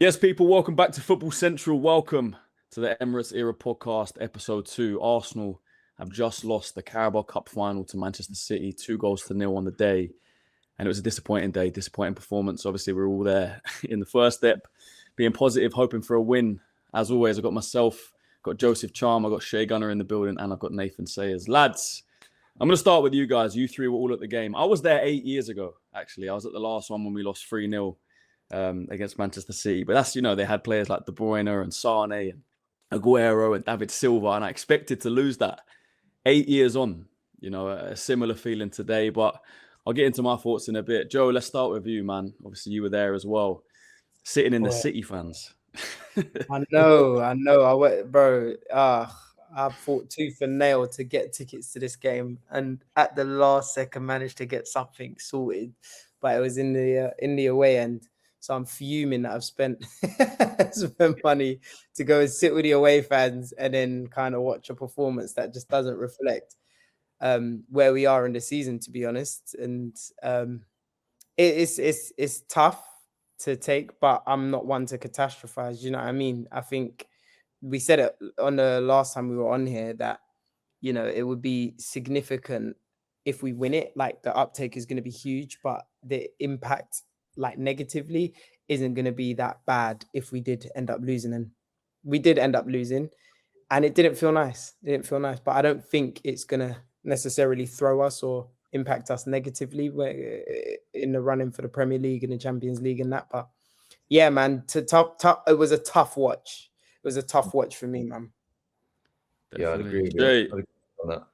Yes, people, welcome back to Football Central. Welcome to the Emirates Era Podcast, Episode 2. Arsenal have just lost the Carabao Cup Final to Manchester City, 2-0 on the day. And it was a disappointing day, disappointing performance. Obviously, we're all there in the first step, being positive, hoping for a win. As always, I've got myself, got Joseph Charm, I've got Shea Gunner in the building, and I've got Nathan Sayers. Lads, I'm going to start with you guys. You three were all at the game. I was there 8 years ago, actually. I was at the last one when we lost 3-0. Against Manchester City. But that's, they had players like De Bruyne and Sane and Aguero and David Silva, and I expected to lose that 8 years on. A similar feeling today, but I'll get into my thoughts in a bit. Joe, let's start with you, man. Obviously, you were there as well, sitting in the City fans. I know. I went, bro. I fought tooth and nail to get tickets to this game, and at the last second managed to get something sorted, but it was in the away end. So I'm fuming that I've spent money to go and sit with the away fans and then kind of watch a performance that just doesn't reflect where we are in the season, to be honest. And it's tough to take, but I'm not one to catastrophize. You know what I mean? I think we said it on the last time we were on here that, it would be significant if we win it. Like, the uptake is going to be huge, but the impact, like, negatively, isn't going to be that bad if we did end up losing. And we did end up losing, and it didn't feel nice. But I don't think it's going to necessarily throw us or impact us negatively in the running for the Premier League and the Champions League and that. But yeah, man, it was a tough watch. It was a tough watch for me, man. Definitely. Yeah, I'd agree with you on that.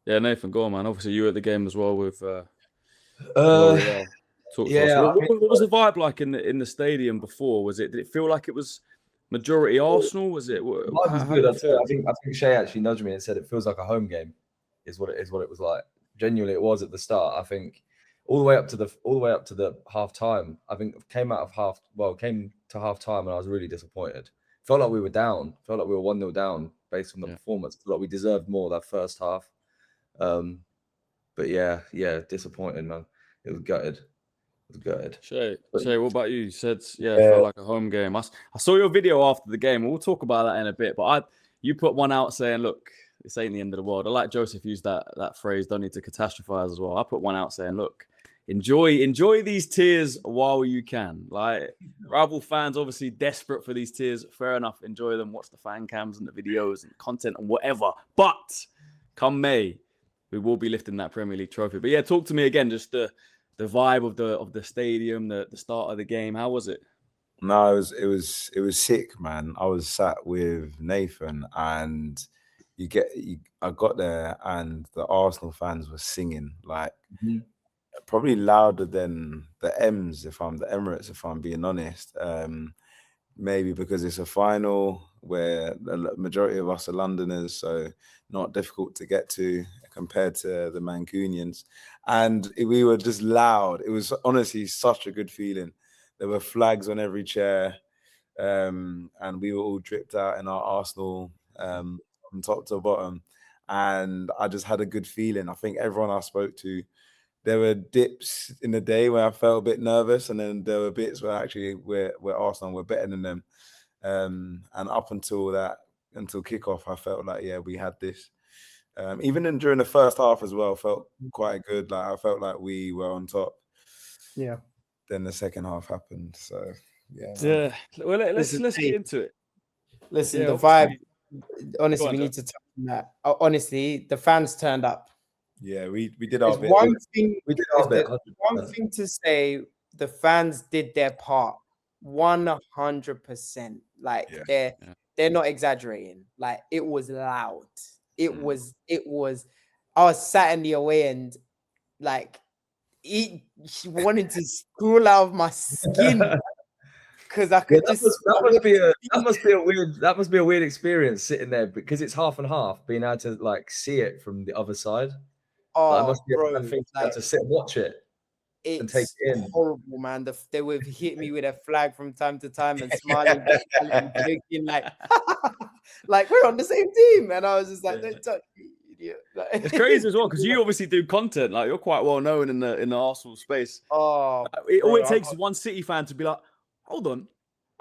Yeah, Nathan, go on, man. Obviously, you were at the game as well with... What was the vibe like in the stadium before? Did it feel like it was majority Arsenal? Was it? Was good. I think Shay actually nudged me and said it feels like a home game. Is what it was like. Genuinely, it was at the start. I think all the way up to the half time. I think came to half time, and I was really disappointed. Felt like we were down. Felt like we were 1-0 down based on the performance. Felt like we deserved more that first half. But yeah, disappointed, man. It was gutted. Shay, what about you? You said, it felt like a home game. I saw your video after the game. We'll talk about that in a bit. But you put one out saying, look, this ain't the end of the world. I like Joseph used that phrase, don't need to catastrophize as well. I put one out saying, look, enjoy these tears while you can. Like, rival fans obviously desperate for these tears. Fair enough, enjoy them. Watch the fan cams and the videos and content and whatever. But come May, we will be lifting that Premier League trophy. But yeah, talk to me again, just the vibe of the stadium, the start of the game. How was it? No, it was sick, man. I was sat with Nathan, and I got there, and the Arsenal fans were singing like probably louder than the Emirates, if I'm being honest. Maybe because it's a final where the majority of us are Londoners, so not difficult to get to compared to the Mancunians. And we were just loud. It was honestly such a good feeling. There were flags on every chair, and we were all dripped out in our Arsenal from top to bottom. And I just had a good feeling. I think everyone I spoke to, there were dips in the day where I felt a bit nervous, and then there were bits where actually where Arsenal were better than them. And up until kickoff, I felt like we had this. Even during the first half as well, felt quite good. Like I felt like we were on top. Yeah. Then the second half happened. So yeah. Well, let's get into it. Listen, the vibe. Honestly, we need to touch on that. Honestly, the fans turned up. Yeah, we did our bit. One thing to say, the fans did their part 100%. Like they're not exaggerating. Like, it was loud. It was. I was sat in the away end, like she wanted to scroll out of my skin because I could that must be a weird experience sitting there because it's half and half, being able to like see it from the other side. Oh, it must be a thing to sit and watch it. It's and take it in. Horrible, man. They would hit me with a flag from time to time and smiling, and joking, like we're on the same team. And I was just like, don't touch me, idiot. It's crazy as well because you obviously do content. Like, you're quite well known in the Arsenal space. Oh, all it takes is one City fan to be like, hold on,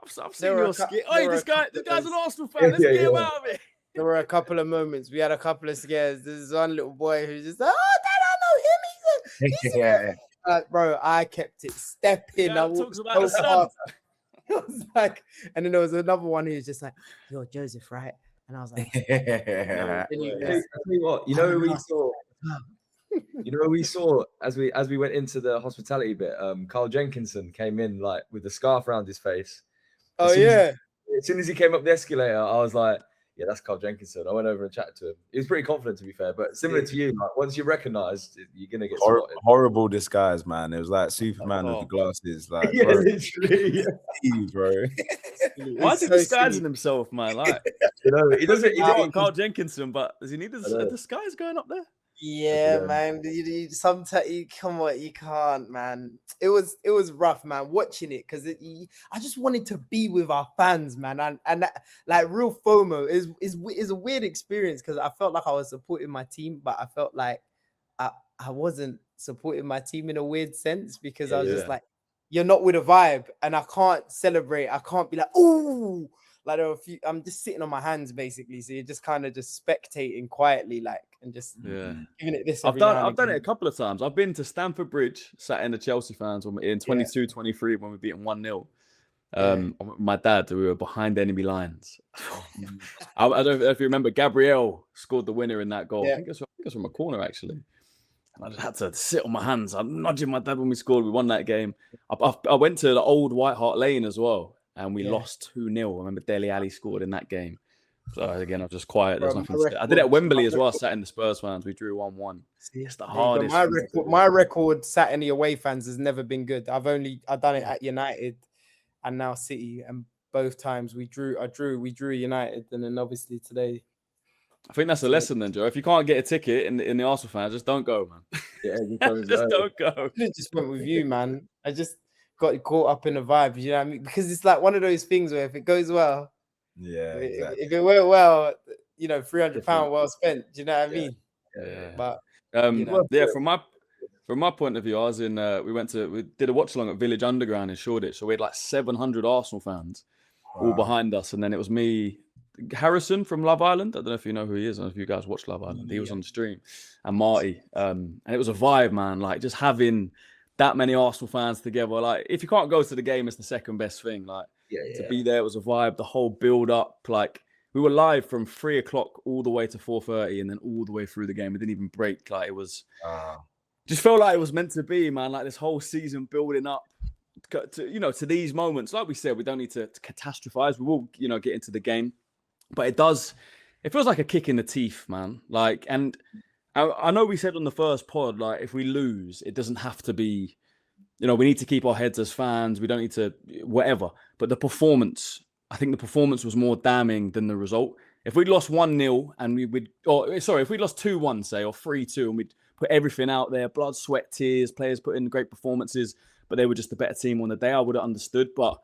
I've seen your skit. Hey, this guy's an Arsenal fan. Let's get him out of it. There were a couple of moments. We had a couple of scares. There's one little boy who's just like, oh, Dad, I know him. He's bro, I kept it stepping. Yeah, I talks about the sun. I was like, and then there was another one who was just like, you're Joseph, right? And I was like, I tell you what, you know we saw as we went into the hospitality bit, Carl Jenkinson came in like with the scarf around his face. Oh yeah. As soon as he came up the escalator, I was like, yeah, that's Carl Jenkinson. I went over and chatted to him. He was pretty confident, to be fair, but similar to you, like once you're recognised, you're gonna get spotted. Horrible disguise, man. It was like Superman with the glasses, like yeah, bro. literally, yeah. Bro. Why is he disguising himself, man? Like, you know, he doesn't. Carl Jenkinson, but does he need a disguise going up there? Yeah, man. You sometimes come on, you can't, man. It was rough, man. Watching it because I just wanted to be with our fans, man, and that, like real FOMO is a weird experience because I felt like I was supporting my team, but I felt like I wasn't supporting my team in a weird sense because I was just like, you're not with a vibe, and I can't celebrate. I can't be like, oh. Like there were a few, I'm just sitting on my hands basically, so you're just kind of just spectating quietly, like, and just giving it this. I've done it a couple of times. I've been to Stamford Bridge, sat in the Chelsea fans in 22-23 when we beat them 1-0. My dad, we were behind enemy lines. I don't know if you remember, Gabriel scored the winner in that goal. I think it was from a corner actually. And I just had to sit on my hands. I'm nudging my dad when we scored. We won that game. I went to the old White Hart Lane as well. And we lost 2-0. I remember Dele Alli scored in that game. So again, I was just quiet. There's nothing to say. I did it at Wembley as well. I sat in the Spurs fans. We drew 1-1. It's the hardest. My record sat in the away fans has never been good. I've done it at United and now City, and both times we drew United, and then obviously today. I think that's a lesson then, Joe. If you can't get a ticket in the Arsenal fans, just don't go, man. Just don't go. I just went with you, man. I just got caught up in the vibe, you know what I mean? Because it's like one of those things where if it goes well, exactly. If it went well, you know, £300 well spent. Do you know what I mean? Yeah. But from my point of view, I was in. We did a watch along at Village Underground in Shoreditch, so we had like 700 Arsenal fans all behind us, and then it was me, Harrison from Love Island. I don't know if you know who he is. I don't know if you guys watch Love Island. He was on the stream, and Marty. And it was a vibe, man. Like just having that many Arsenal fans together. Like if you can't go to the game, it's the second best thing. Like to be there was a vibe. The whole build up, like we were live from 3 o'clock all the way to 4:30, and then all the way through the game. We didn't even break. Like it was, just felt like it was meant to be, man. Like this whole season building up to these moments. Like we said, we don't need to catastrophize. We will, get into the game, but it feels like a kick in the teeth, man. Like, and I know we said on the first pod, like if we lose, it doesn't have to be, we need to keep our heads as fans. We don't need to whatever. But the performance, I think the performance was more damning than the result. If we'd lost 1-0 and if we lost 2-1, say, or 3-2, and we'd put everything out there, blood, sweat, tears, players put in great performances, but they were just the better team on the day, I would have understood. But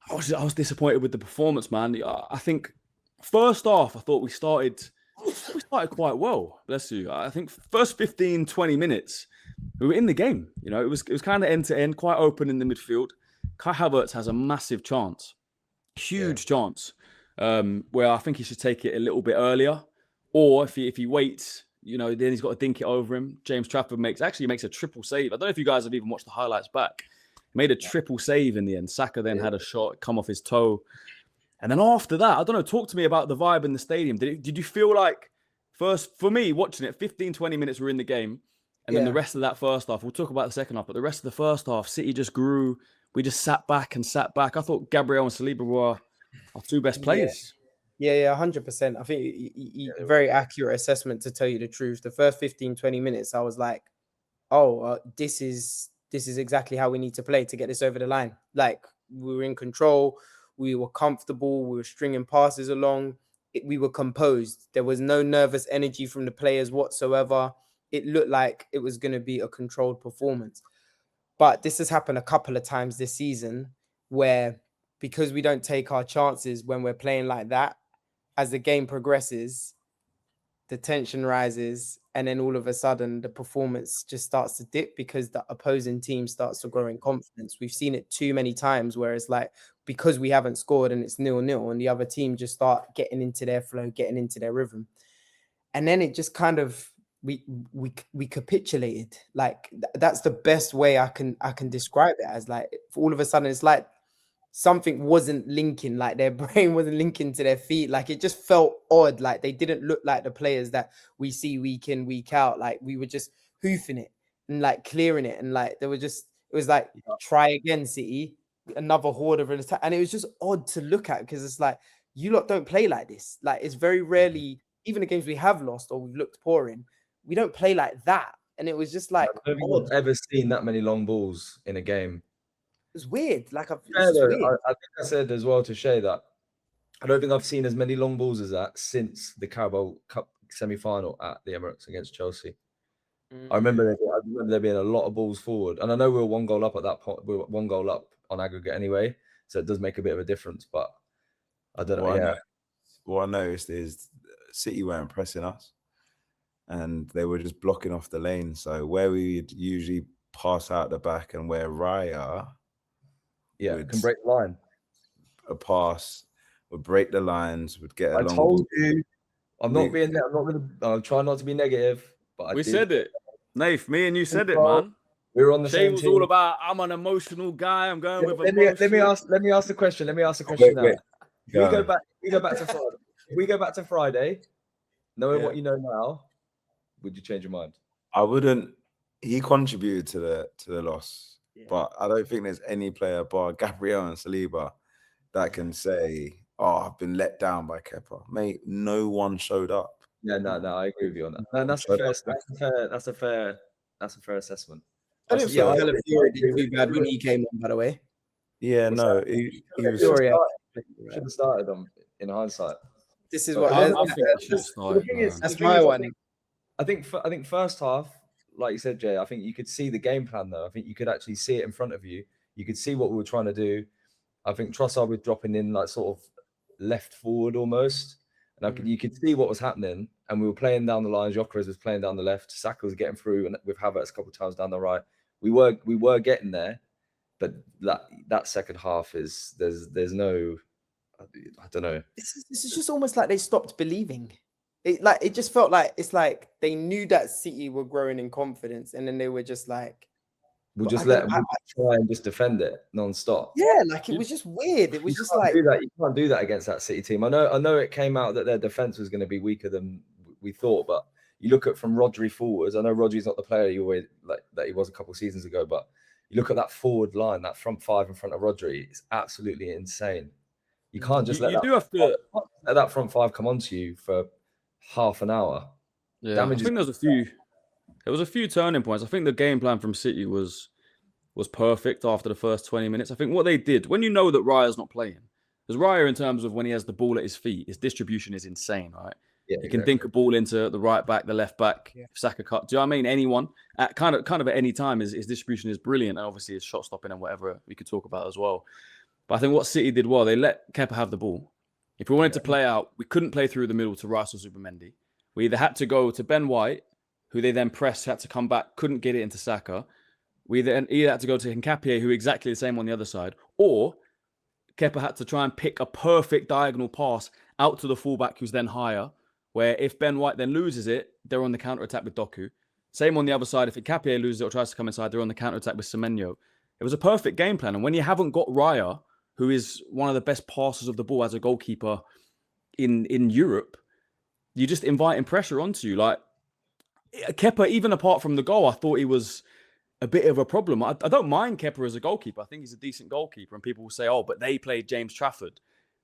I was disappointed with the performance, man. I think first half, I thought we started quite well. Bless you. I think first 15, 20 minutes, we were in the game. It was kind of end to end, quite open in the midfield. Kai Havertz has a massive chance, huge chance, where I think he should take it a little bit earlier, or if he waits, then he's got to dink it over him. James Trafford makes a triple save. I don't know if you guys have even watched the highlights back. He made a triple save in the end. Saka then had a shot come off his toe. And then after that, I don't know, talk to me about the vibe in the stadium. Did you feel like, first, for me, watching it, 15, 20 minutes were in the game. And then the rest of that first half, we'll talk about the second half, but the rest of the first half, City just grew. We just sat back. I thought Gabriel and Saliba were our two best players. Yeah, 100%. I think very accurate assessment, to tell you the truth. The first 15, 20 minutes, I was like, this is exactly how we need to play to get this over the line. Like, we were in control. We were comfortable. We were stringing passes along. We were composed. There was no nervous energy from the players whatsoever. It looked like it was going to be a controlled performance. But this has happened a couple of times this season where, because we don't take our chances when we're playing like that, as the game progresses, the tension rises, and then all of a sudden the performance just starts to dip because the opposing team starts to grow in confidence. We've seen it too many times where it's like, because we haven't scored and it's 0-0, and the other team just start getting into their flow, getting into their rhythm. And then it just kind of, we capitulated. Like that's the best way I can describe it as. Like all of a sudden it's like something wasn't linking, like their brain wasn't linking to their feet. Like it just felt odd. Like they didn't look like the players that we see week in, week out. Like we were just hoofing it and like clearing it. And like, it was like, try again, City, another horde of an attack. And it was just odd to look at because it's like, you lot don't play like this. Like it's very rarely, even the games we have lost or we've looked poor in, we don't play like that. And it was just like, I don't think I've ever seen that many long balls in a game. It's weird. Like I think I said as well to Shay that I don't think I've seen as many long balls as that since the Carabao Cup semi-final at the Emirates against Chelsea. I remember there being a lot of balls forward, and I know we were 1 goal up at that point. We were 1 goal up on aggregate anyway, so it does make a bit of a difference. But I don't know. What I noticed is City weren't pressing us, and they were just blocking off the lane. So where we'd usually pass out the back, and where Raya, can break the line. A pass would break the lines, would get. I told you, I'm trying not to be negative, but we said it. Nath, me and you said it, man. We were on the Shay same was team. all about, I'm an emotional guy. I'm going with emotion. Let me ask the question. Let me ask the question now. We go back to Friday. If we go back to Friday, knowing what you know now, would you change your mind? I wouldn't. He contributed to the loss, but I don't think there's any player bar Gabriel and Saliba that can say, "Oh, I've been let down by Kepa." Mate, no one showed up. Yeah, no, I agree with you on that. No, that's a fair assessment. I didn't feel Calafiori did too bad when he came on, by the way. Yeah, no, he was. Should have started them in hindsight. This is what I think he should have started. That's my one. I think first half, like you said, Jay, I think you could see the game plan though. I think you could actually see it in front of you. You could see what we were trying to do. I think Trossard was dropping in like sort of left forward almost. And you could see what was happening, and we were playing down the lines. Gyökeres was playing down the left. Saka was getting through, and with Havertz a couple of times down the right. We were getting there, but that second half is there's no, I don't know. This is just almost like they stopped believing. It just felt like it's like they knew that City were growing in confidence, and then they were just like, we'll just let them try and just defend it non-stop. Yeah, like it was just weird. It was just like you can't do that against that City team. I know it came out that their defense was going to be weaker than we thought, but you look at from Rodri forwards. I know Rodri's not the player that he was a couple of seasons ago, but you look at that forward line, that front five in front of Rodri, it's absolutely insane. You can't just let that front five come onto you for half an hour. Yeah, I think there was a few turning points. I think the game plan from City was perfect after the first 20 minutes. I think what they did, when you know that Raya's not playing, because Raya, in terms of when he has the ball at his feet, his distribution is insane, right? Yeah, he can dink a ball into the right back, the left back, Saka cut. Do you know what I mean? Anyone at kind of at any time, his distribution is brilliant, and obviously his shot stopping and whatever we could talk about as well. But I think what City did well, they let Kepa have the ball. If we wanted to play out, we couldn't play through the middle to Rice or Zubimendi. We either had to go to Ben White, who they then pressed, had to come back, couldn't get it into Saka. We then either had to go to Nkapie, who exactly the same on the other side, or Kepa had to try and pick a perfect diagonal pass out to the fullback, who's then higher, where if Ben White then loses it, they're on the counter-attack with Doku. Same on the other side. If Nkapie loses it or tries to come inside, they're on the counter-attack with Semenyo. It was a perfect game plan. And when you haven't got Raya, who is one of the best passers of the ball as a goalkeeper in Europe, you just inviting pressure onto you. Like Kepa, even apart from the goal, I thought he was a bit of a problem. I don't mind Kepa as a goalkeeper. I think he's a decent goalkeeper. And people will say, oh, but they played James Trafford.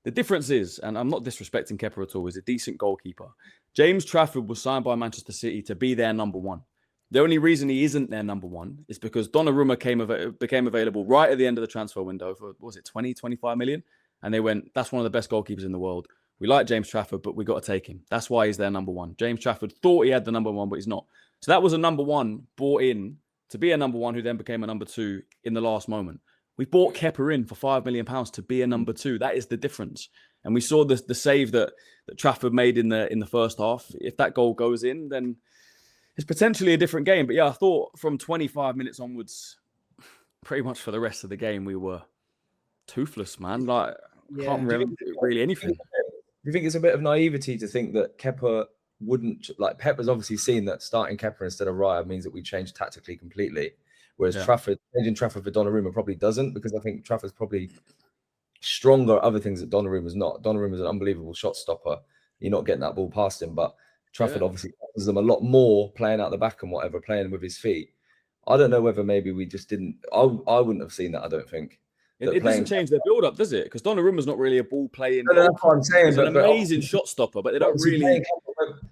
The difference is, and I'm not disrespecting Kepa at all, he's a decent goalkeeper. James Trafford was signed by Manchester City to be their number one. The only reason he isn't their number one is because Donnarumma became available right at the end of the transfer window for, what was it, 20, 25 million? And they went, that's one of the best goalkeepers in the world. We like James Trafford, but we got to take him. That's why he's their number one. James Trafford thought he had the number one, but he's not. So that was a number one bought in to be a number one who then became a number two in the last moment. We bought Kepa in for £5 million to be a number two. That is the difference. And we saw the save that Trafford made in the first half. If that goal goes in, then it's potentially a different game. But yeah, I thought from 25 minutes onwards, pretty much for the rest of the game, we were toothless, man. Like, can't remember really anything. Do you think it's a bit of naivety to think that Kepa wouldn't, like, Pep has obviously seen that starting Kepa instead of Raya means that we change tactically completely, whereas changing Trafford for Donnarumma probably doesn't, because I think Trafford's probably stronger at other things that Donnarumma's not. Donnarumma's an unbelievable shot stopper. You're not getting that ball past him, but Trafford obviously offers them a lot more playing out the back and whatever, playing with his feet. I don't know whether maybe we just didn't. I wouldn't have seen that, I don't think. It doesn't change their build-up, does it? Because Donnarumma's not really a ball-playing. No, that's what I'm saying. He's an amazing shot stopper, but they don't really.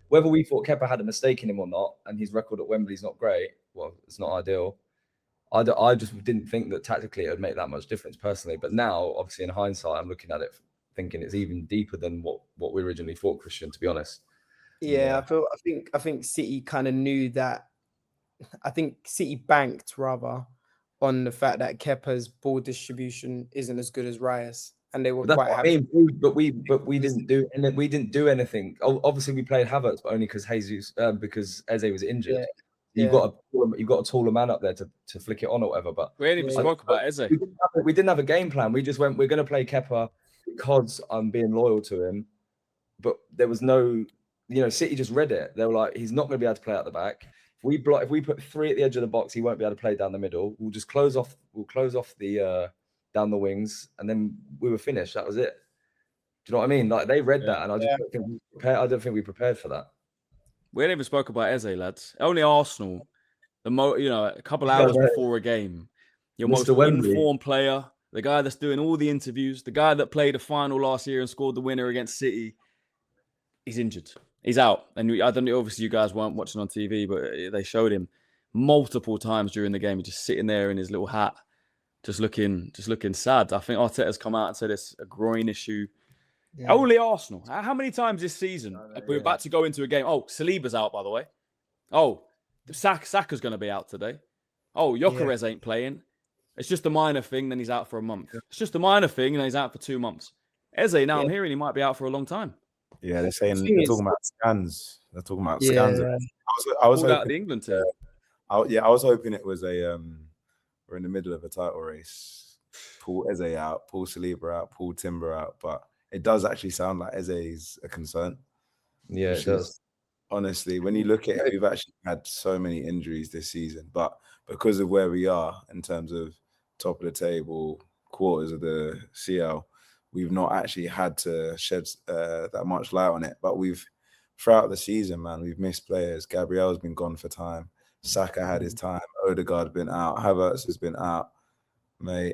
Whether we thought Kepa had a mistake in him or not, and his record at Wembley is not great, well, it's not ideal. I just didn't think that tactically it would make that much difference personally. But now, obviously, in hindsight, I'm looking at it thinking it's even deeper than what we originally thought, Christian, to be honest. Yeah, I think City kind of knew that. I think City banked rather on the fact that Kepa's ball distribution isn't as good as Raya's, and they were quite happy. But we didn't do anything. Obviously, we played Havertz, but only because because Eze was injured. You've got a taller man up there to flick it on or whatever. But we didn't even spoke about Eze. We didn't have a game plan. We just went, we're going to play Kepa because I'm being loyal to him. But there was no, City just read it. They were like, he's not going to be able to play out the back. If we put 3 at the edge of the box, he won't be able to play down the middle. We'll just close off the down the wings, and then we were finished. That was it. Do you know what I mean? Like, they read that, and I don't think we prepared for that. We ain't even spoke about Eze, lads. Only Arsenal, a couple hours before a game, your most informed player, the guy that's doing all the interviews, the guy that played a final last year and scored the winner against City, he's injured. He's out. And I don't know, obviously you guys weren't watching on TV, but they showed him multiple times during the game. He's just sitting there in his little hat, just looking sad. I think Arteta's come out and said it's a groin issue. Yeah. Only Arsenal. How many times this season we're about to go into a game? Oh, Saliba's out, by the way. Oh, Saka's going to be out today. Oh, Gyökeres ain't playing. It's just a minor thing, then he's out for a month. It's just a minor thing, and he's out for 2 months. Eze, now I'm hearing he might be out for a long time. Yeah, they're talking about scans. They're talking about scans. I was hoping, out the England team. I was hoping it was we're in the middle of a title race. Pull Eze out, pull Saliba out, pull Timber out, but it does actually sound like Eze is a concern. Yeah, it does. Honestly, when you look at it, we've actually had so many injuries this season, but because of where we are in terms of top of the table, quarters of the CL, we've not actually had to shed that much light on it. But throughout the season, man, we've missed players. Gabriel's been gone for time. Saka had his time. Odegaard's been out. Havertz has been out.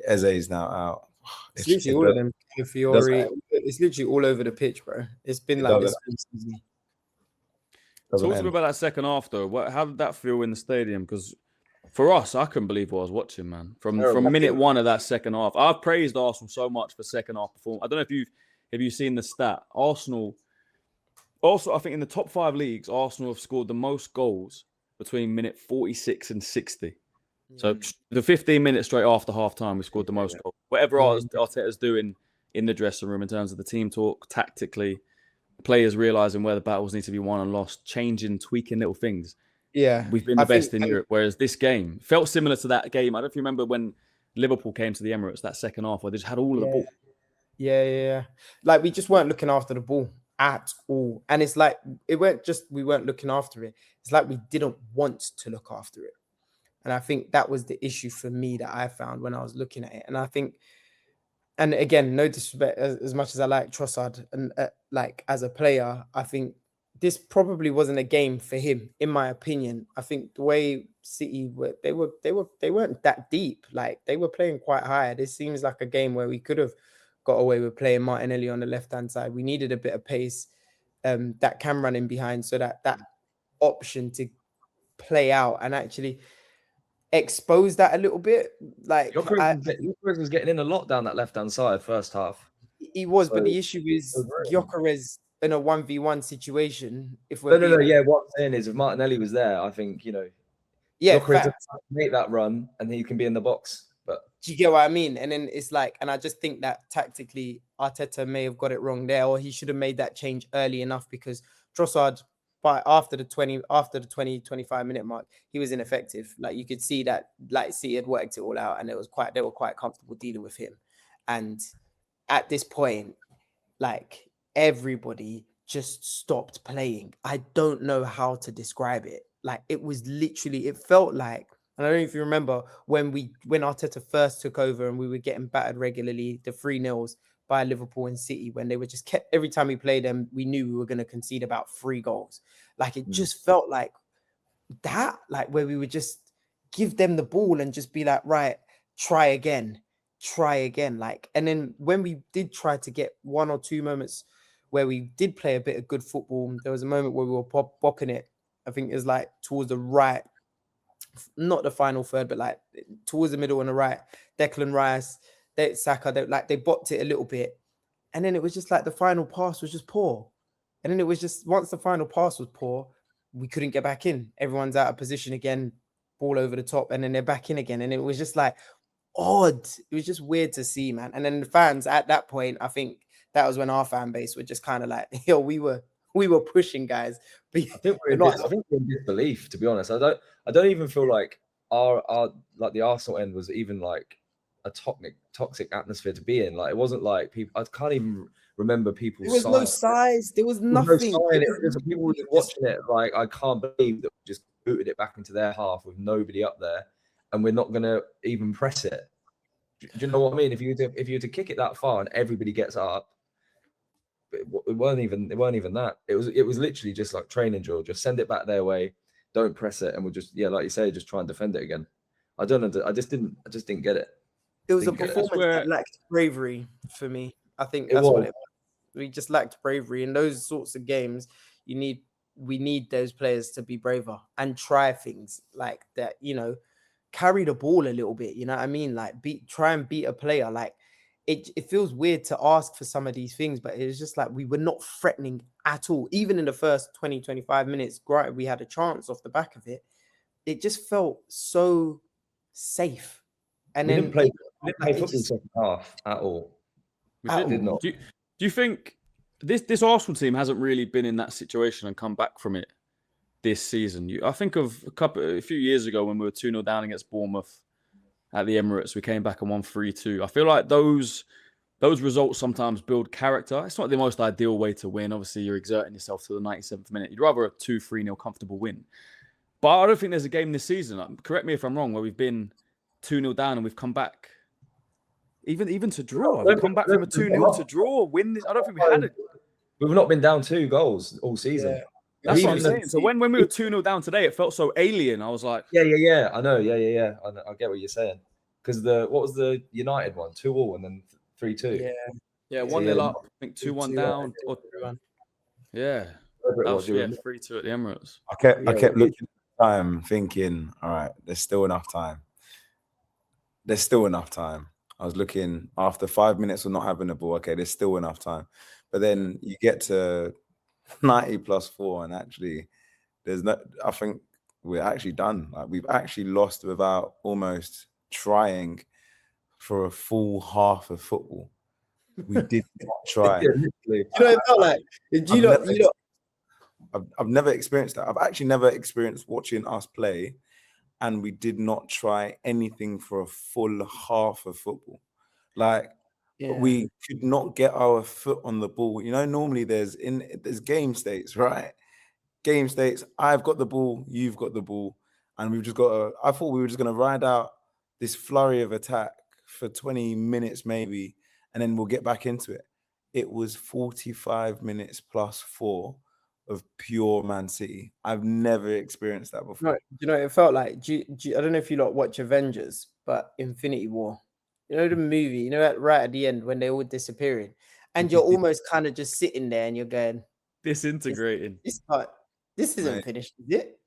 Eze's now out. It's literally all of them. Fiore, it's literally all over the pitch, bro. It's been like this. Talk to me about that second half, though. How did that feel in the stadium? Because for us, I couldn't believe what I was watching, man. From minute one of that second half, I've praised Arsenal so much for second half performance. I don't know if you've seen the stat. Arsenal, also, I think in the top 5 leagues, Arsenal have scored the most goals between minute 46 and 60. So the 15 minutes straight after half time, we scored the most goals. Whatever Arteta's doing in the dressing room in terms of the team talk, tactically, players realising where the battles need to be won and lost, changing, tweaking little things. Yeah. We've been the best in Europe. Whereas this game felt similar to that game. I don't know if you remember when Liverpool came to the Emirates, that second half, where they just had all of the ball. Yeah. Like, we just weren't looking after the ball at all. And it's like, it weren't just we weren't looking after it. It's like we didn't want to look after it. And I think that was the issue for me that I found when I was looking at it. And I think, and again, no disrespect, as much as I like Trossard and like as a player, I think this probably wasn't a game for him, in my opinion. I think the way City were, they weren't that deep. Like, they were playing quite high. This seems like a game where we could have got away with playing Martinelli on the left-hand side. We needed a bit of pace that can run in behind, so that option to play out and actually expose that a little bit. Like, Gyökeres was getting in a lot down that left-hand side first half. He was, but the issue is Gyökeres in a 1v1 situation. No. Yeah, what I'm saying is, if Martinelli was there, I think, Gyökeres doesn't make that run and he can be in the box. But Do you get what I mean? And then it's like, and I just think that tactically Arteta may have got it wrong there, or he should have made that change early enough, because Trossard, after the 25 minute mark, he was ineffective. Like, you could see that, like, City had worked it all out, and they were quite comfortable dealing with him. And at this point, like, everybody just stopped playing. I don't know how to describe it. Like, it was literally, it felt like, and I don't know if you remember when Arteta first took over and we were getting battered regularly, the 3-0s by Liverpool and City, when they were just kept, every time we played them, we knew we were going to concede about 3 goals. Like, it just felt like that, like, where we would just give them the ball and just be like, right, try again. Like, and then when we did try to get 1 or 2 moments where we did play a bit of good football, there was a moment where we were bopping it. I think it was like towards the right, not the final third, but like towards the middle on the right. Declan Rice, Saka, they bopped it a little bit, and then it was just like the final pass was just poor. And then it was just, once the final pass was poor, we couldn't get back in. Everyone's out of position again, ball over the top, and then they're back in again. And it was just like odd. It was just weird to see, man. And then the fans at that point, I think that was when our fan base were just kind of like, yo, we were pushing, guys. But I think we're in disbelief, to be honest. I don't even feel like our like the Arsenal end was even like a toxic atmosphere to be in. Like, it wasn't like people. I can't even remember people. There was no size. There was nothing. People were just watching it. Like, I can't believe that we just booted it back into their half with nobody up there, and we're not gonna even press it. Do you know what I mean? If you were to kick it that far and everybody gets up, it weren't even that. It was literally just like training drill. Just send it back their way. Don't press it, and we'll just, like you say, just try and defend it again. I don't know. I just didn't get it. It was a performance that lacked bravery for me. I think that's what it was. We just lacked bravery in those sorts of games. We need those players to be braver and try things like that. Carry the ball a little bit. You know what I mean? Like, try and beat a player. Like, it feels weird to ask for some of these things, but it was just like we were not threatening at all. Even in the first 20-25 minutes, granted, we had a chance off the back of it. It just felt so safe. And we then didn't play football second half at all. We did not. Do you think this Arsenal team hasn't really been in that situation and come back from it this season? I think of a few years ago when we were 2-0 down against Bournemouth at the Emirates. We came back and won 3-2. I feel like those results sometimes build character. It's not the most ideal way to win. Obviously, you're exerting yourself to the 97th minute. You'd rather a 2-3-0 comfortable win. But I don't think there's a game this season, correct me if I'm wrong, where we've been 2-0 down and we've come back even to draw. We've come back from a 2-0 to draw, win this. I don't think we had it. We've not been down 2 goals all season. Yeah. That's what I'm saying. So when we were 2-0 down today, it felt so alien. I was like, yeah. I know. Yeah. I get what you're saying. Because what was the United one? 2-2 and then 3-2. Yeah, 1-0 up. I think 2-1 down. Yeah. That was 3-2 at the Emirates. I kept looking at the time, thinking, all right, there's still enough time. I was looking after 5 minutes of not having the ball. Okay, there's still enough time. But then you get to 90 plus 4, and actually, I think we're actually done. Like, we've actually lost without almost trying for a full half of football. We did not try. It felt like. I've never experienced that. I've actually never experienced watching us play, and we did not try anything for a full half of football. Like, we could not get our foot on the ball. Normally there's game states, right? Game states. I've got the ball, you've got the ball, and we've just got I thought we were just going to ride out this flurry of attack for 20 minutes maybe, and then we'll get back into it. It was 45 minutes plus 4 of pure Man City. I've never experienced that before. No, it felt like, I don't know if you lot watch Avengers, but Infinity War. The movie, right at the end when they're all disappearing, and you're almost kind of just sitting there and you're going, disintegrating. This isn't finished, is it?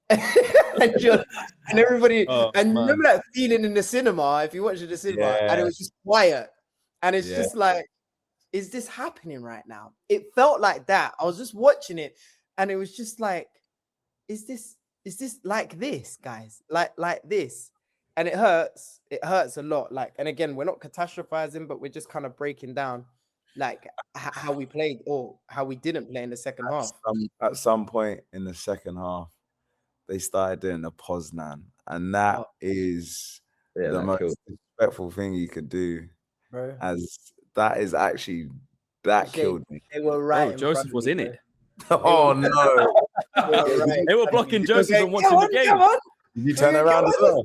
and everybody, remember that feeling in the cinema, if you watch it in the cinema, and it was just quiet, and it's just like, is this happening right now? It felt like that. I was just watching it, and it was just like, is this like this, guys? Like this? and it hurts. It hurts a lot. Like, and again, we're not catastrophizing, but we're just kind of breaking down like how we played or how we didn't play in the second half. At some point in the second half, they started doing the Poznan, and that is the most disrespectful thing you could do. Bro. As that is actually killed me. They were right. Joseph was in it. Oh no! They were blocking Joseph and watching the game. Come on. Did you turn around as well?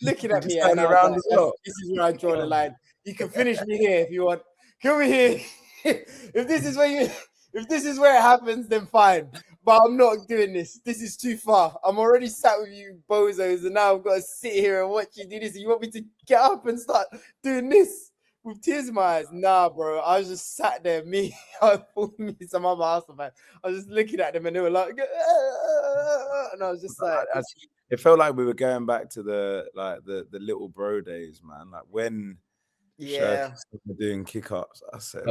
Looking at me, turn around as well. This is where I draw the line. You can finish me here if you want. Kill me here. If this is where it happens, then fine. But I'm not doing this. This is too far. I'm already sat with you bozos, and now I've got to sit here and watch you do this. You want me to get up and start doing this with tears in my eyes? Nah, bro. I was just sat there. I thought me some other Arsenal fan. I was just looking at them, and they were like, and I was just like, it felt like we were going back to the little bro days, man. Like when Shirky were doing kick-ups, I said,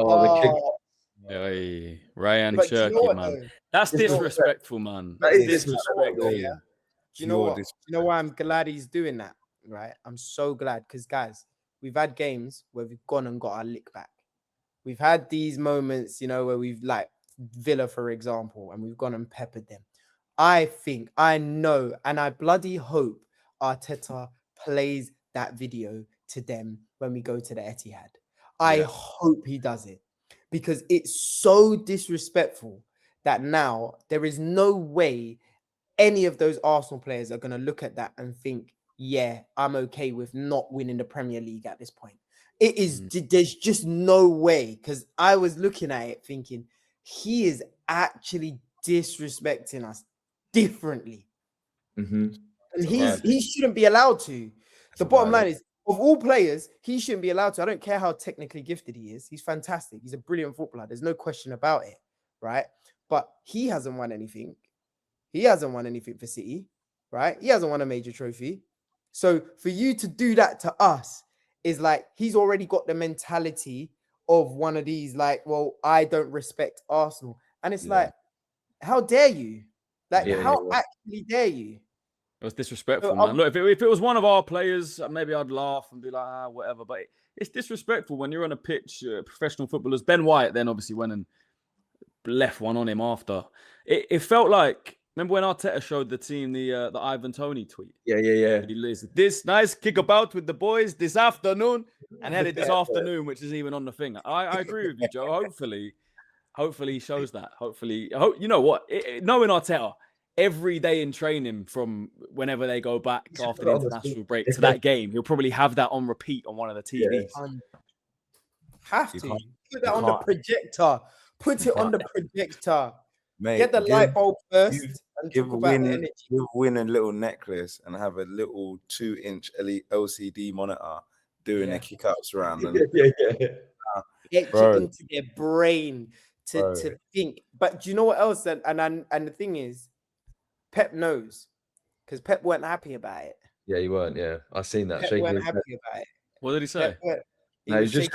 Hey, Ryan but Shirky, you know what, man. though? That's disrespectful, man. That That's is disrespectful. Yeah. Do you know what? You know why I'm glad he's doing that, right? I'm so glad because, guys, we've had games where we've gone and got our lick back. We've had these moments, where we've like Villa, for example, and we've gone and peppered them. I know, and I bloody hope Arteta plays that video to them when we go to the Etihad. I hope he does it because it's so disrespectful that now there is no way any of those Arsenal players are going to look at that and think, yeah, I'm okay with not winning the Premier League at this point. It is, there's just no way, because I was looking at it thinking, he is actually disrespecting us differently. Mm-hmm. And he shouldn't be allowed to. The bottom line is, of all players, he shouldn't be allowed to. I don't care how technically gifted he is. He's fantastic. He's a brilliant footballer. There's no question about it, right? But he hasn't won anything. He hasn't won anything for City, right? He hasn't won a major trophy. So for you to do that to us is like, he's already got the mentality of one of these, like, well, I don't respect Arsenal. And it's like, how dare you? Like, how actually dare you? It was disrespectful, man. Look, if it was one of our players, maybe I'd laugh and be like, whatever. But it's disrespectful when you're on a pitch, professional footballers. Ben White then obviously went and left one on him after. It felt like, remember when Arteta showed the team the Ivan Toney tweet? Yeah. This nice kick about with the boys this afternoon, and had it this afternoon, which is even on the thing. I agree with you, Joe. Hopefully he shows that. Hopefully, you know what? Knowing Arteta, every day in training from whenever they go back after the international break to that game, he'll probably have that on repeat on one of the TVs. Have to put that on the projector. Put it on the projector. Mate, get the light bulb first and give talk about the energy. Win a little necklace and have a little 2-inch LCD monitor doing the kick-ups around. And, Get you into their brain to think. But do you know what else? And the thing is, Pep knows, because Pep weren't happy about it. Yeah, he weren't. Yeah, I seen that. Pep weren't happy about it. What did he say? He was just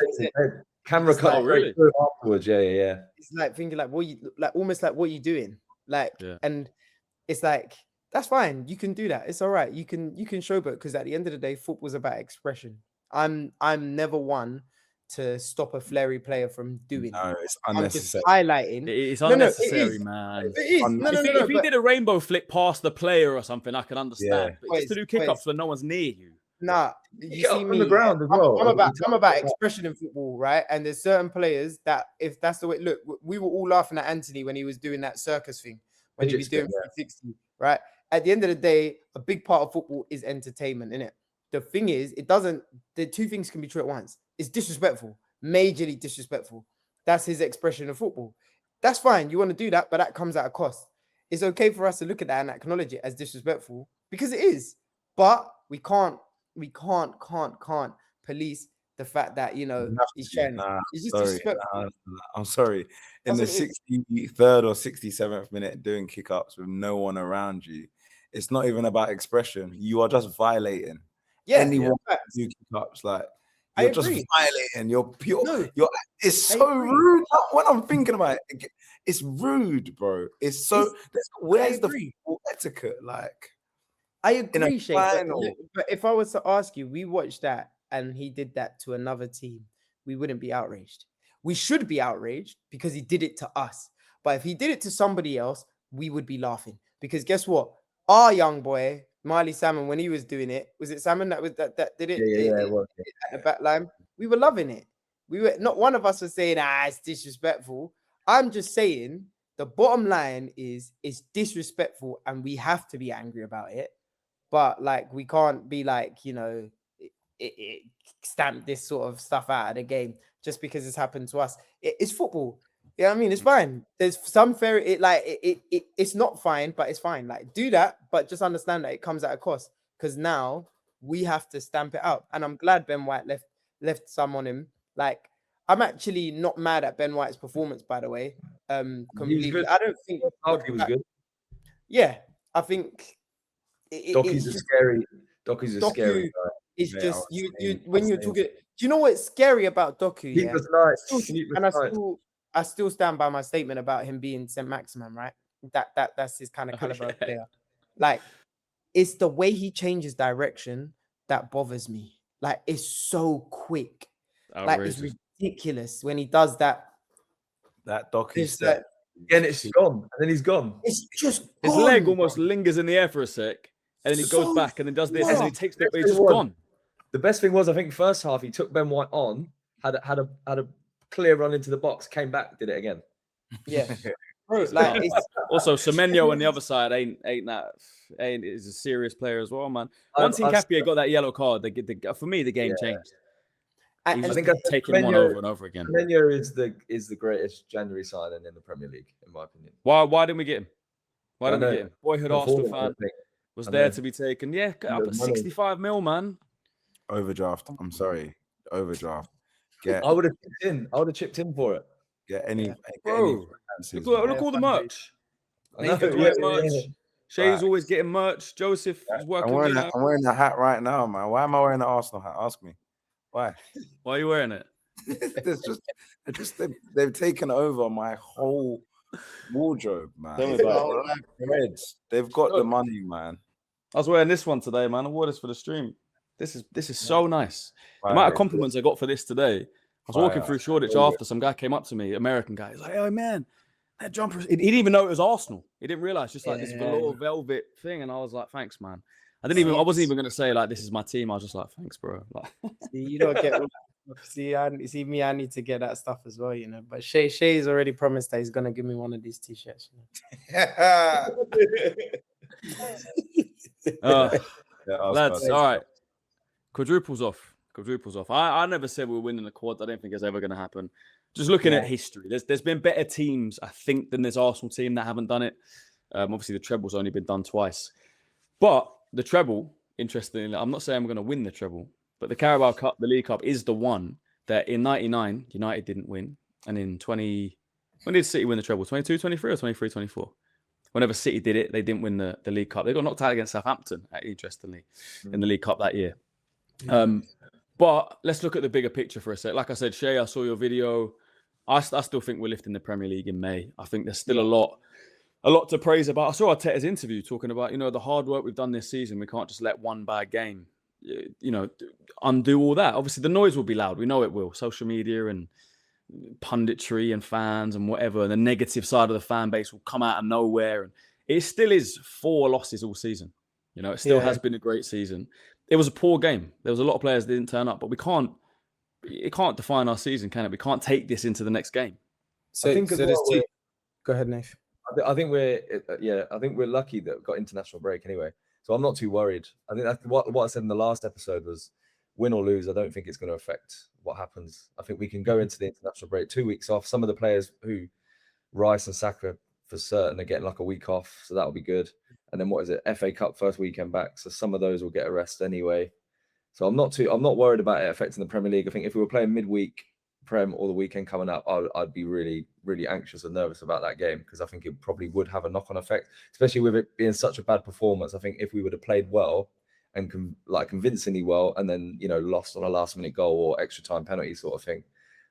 camera cut really afterwards. Yeah. It's like thinking like, almost like what you doing, like, and it's like, that's fine. You can do that. It's all right. You can showboat, because at the end of the day, football's about expression. I'm never one to stop a flary player from doing it. It's unnecessary. I'm just highlighting. It's unnecessary, man. It is. If he did a rainbow flick past the player or something, I can understand. But just to do kick-ups when no one's near you. Nah, you see me on the ground as well. I'm about expression in football, right? And there's certain players that, if that's the way, look, we were all laughing at Anthony when he was doing that circus thing, when he was doing 360, right? At the end of the day, a big part of football is entertainment, innit? The thing is, the two things can be true at once. It's disrespectful, majorly disrespectful. That's his expression of football. That's fine. You want to do that, but that comes at a cost. It's okay for us to look at that and acknowledge it as disrespectful, because it is. But we can't police the fact that, he's trying. It's just disrespectful. I'm sorry. In the 63rd or 67th minute doing kick-ups with no one around you, it's not even about expression. You are just violating. Anyone do kick-ups, like, you're just violating. You're it's so rude. When I'm thinking about it, it's rude, bro. It's so, where's the football etiquette? Like, I In a agree, Shay. But, final. but if I was to ask you, we watched that and he did that to another team, we wouldn't be outraged. We should be outraged because he did it to us. But if he did it to somebody else, we would be laughing. Because guess what? Our young boy, Miley Salmon, when he was doing it, was it Salmon that did it? Yeah, it was. At the back line? We were loving it. We were not one of us was saying, it's disrespectful. I'm just saying the bottom line is it's disrespectful and we have to be angry about it. But like we can't be like, it stamp this sort of stuff out of the game just because it's happened to us. It's football. Yeah, I mean, it's fine. There's some fair. It's not fine, but it's fine. Like, do that, but just understand that it comes at a cost. Because now we have to stamp it out. And I'm glad Ben White left some on him. Like, I'm actually not mad at Ben White's performance, by the way. Completely. I don't think he was good. Yeah, I think Docky's a scary guy. It's just you when you're talking. Do you know what's scary about Doku? He was nice. And I still stand by my statement about him being St. Maximin, right? That's his kind of caliber of player. Like, it's the way he changes direction that bothers me. Like, it's so quick. Outrageous. Like, it's ridiculous when he does that. That Doku step. And it's gone. And then he's gone. It's just His gone. leg almost lingers in the air for a sec, and then he goes back and then does this, and then he takes it, but he's just gone. The best thing was, I think, first half he took Ben White on, had a clear run into the box, came back, did it again. Yeah. Bro, like, also, Semenyo on the other side is a serious player as well, man. Once Nkapie got that yellow card, for me the game changed. I think I've taken one over and over again. Semenyo is the greatest January signing in the Premier League, in my opinion. Why didn't we get him? Why didn't we get him? Boyhood Arsenal fan was there to be taken. Yeah, up at 65 mil, man. Overdraft. I'm sorry. Overdraft. I would have chipped in for it. Get any. Bro, look all the merch. Merch. Shay's always getting merch. Joseph is working. I'm wearing a hat right now, man. Why am I wearing an Arsenal hat? Ask me. Why? Why are you wearing it? They've taken over my whole wardrobe, man. They've got the money, man. I was wearing this one today, man. I wore this for the stream. This is so nice. The amount of compliments I got for this today. I was walking through Shoreditch after, some guy came up to me, American guy. He's like, "Oh man, that jumper." He didn't even know it was Arsenal. He didn't realize this little velvet thing, and I was like, "Thanks, man." I wasn't even gonna say like this is my team. I was just like, "Thanks, bro." Like, see, you don't get. See me. I need to get that stuff as well, But Shay's already promised that he's gonna give me one of these t-shirts. Lads, all right. Quadruples off. I never said we were winning the quad. I don't think it's ever going to happen. Just looking at history, there's been better teams, I think, than this Arsenal team that haven't done it. Obviously, the treble's only been done twice. But the treble, interestingly, I'm not saying we're going to win the treble, but the Carabao Cup, the League Cup, is the one that in 99, United didn't win. And in when did City win the treble? 22, 23 or 23, 24? Whenever City did it, they didn't win the League Cup. They got knocked out against Southampton, interestingly, in the League Cup that year. But let's look at the bigger picture for a sec. Like I said, Shay, I saw your video. I still think we're lifting the Premier League in May. I think there's still a lot to praise about. I saw Arteta's interview talking about, the hard work we've done this season. We can't just let one bad game, undo all that. Obviously, the noise will be loud. We know it will. Social media and punditry and fans and whatever. And the negative side of the fan base will come out of nowhere. And it still is 4 losses all season. It still has been a great season. It was a poor game. There was a lot of players that didn't turn up, but it can't define our season, can it? We can't take this into the next game. So I think go ahead, Nath. I think we're lucky that we've got international break anyway. So I'm not too worried. I think that's what I said in the last episode was win or lose, I don't think it's going to affect what happens. I think we can go into the international break 2 weeks off. Some of the players who Rice and Saka for certain are getting like a week off, so that'll be good. And then what is it? FA Cup first weekend back. So some of those will get a rest anyway. So I'm not worried about it affecting the Premier League. I think if we were playing midweek Prem or the weekend coming up, I'd be really, really anxious and nervous about that game because I think it probably would have a knock-on effect, especially with it being such a bad performance. I think if we would have played well and convincingly well, and then lost on a last-minute goal or extra time penalty sort of thing,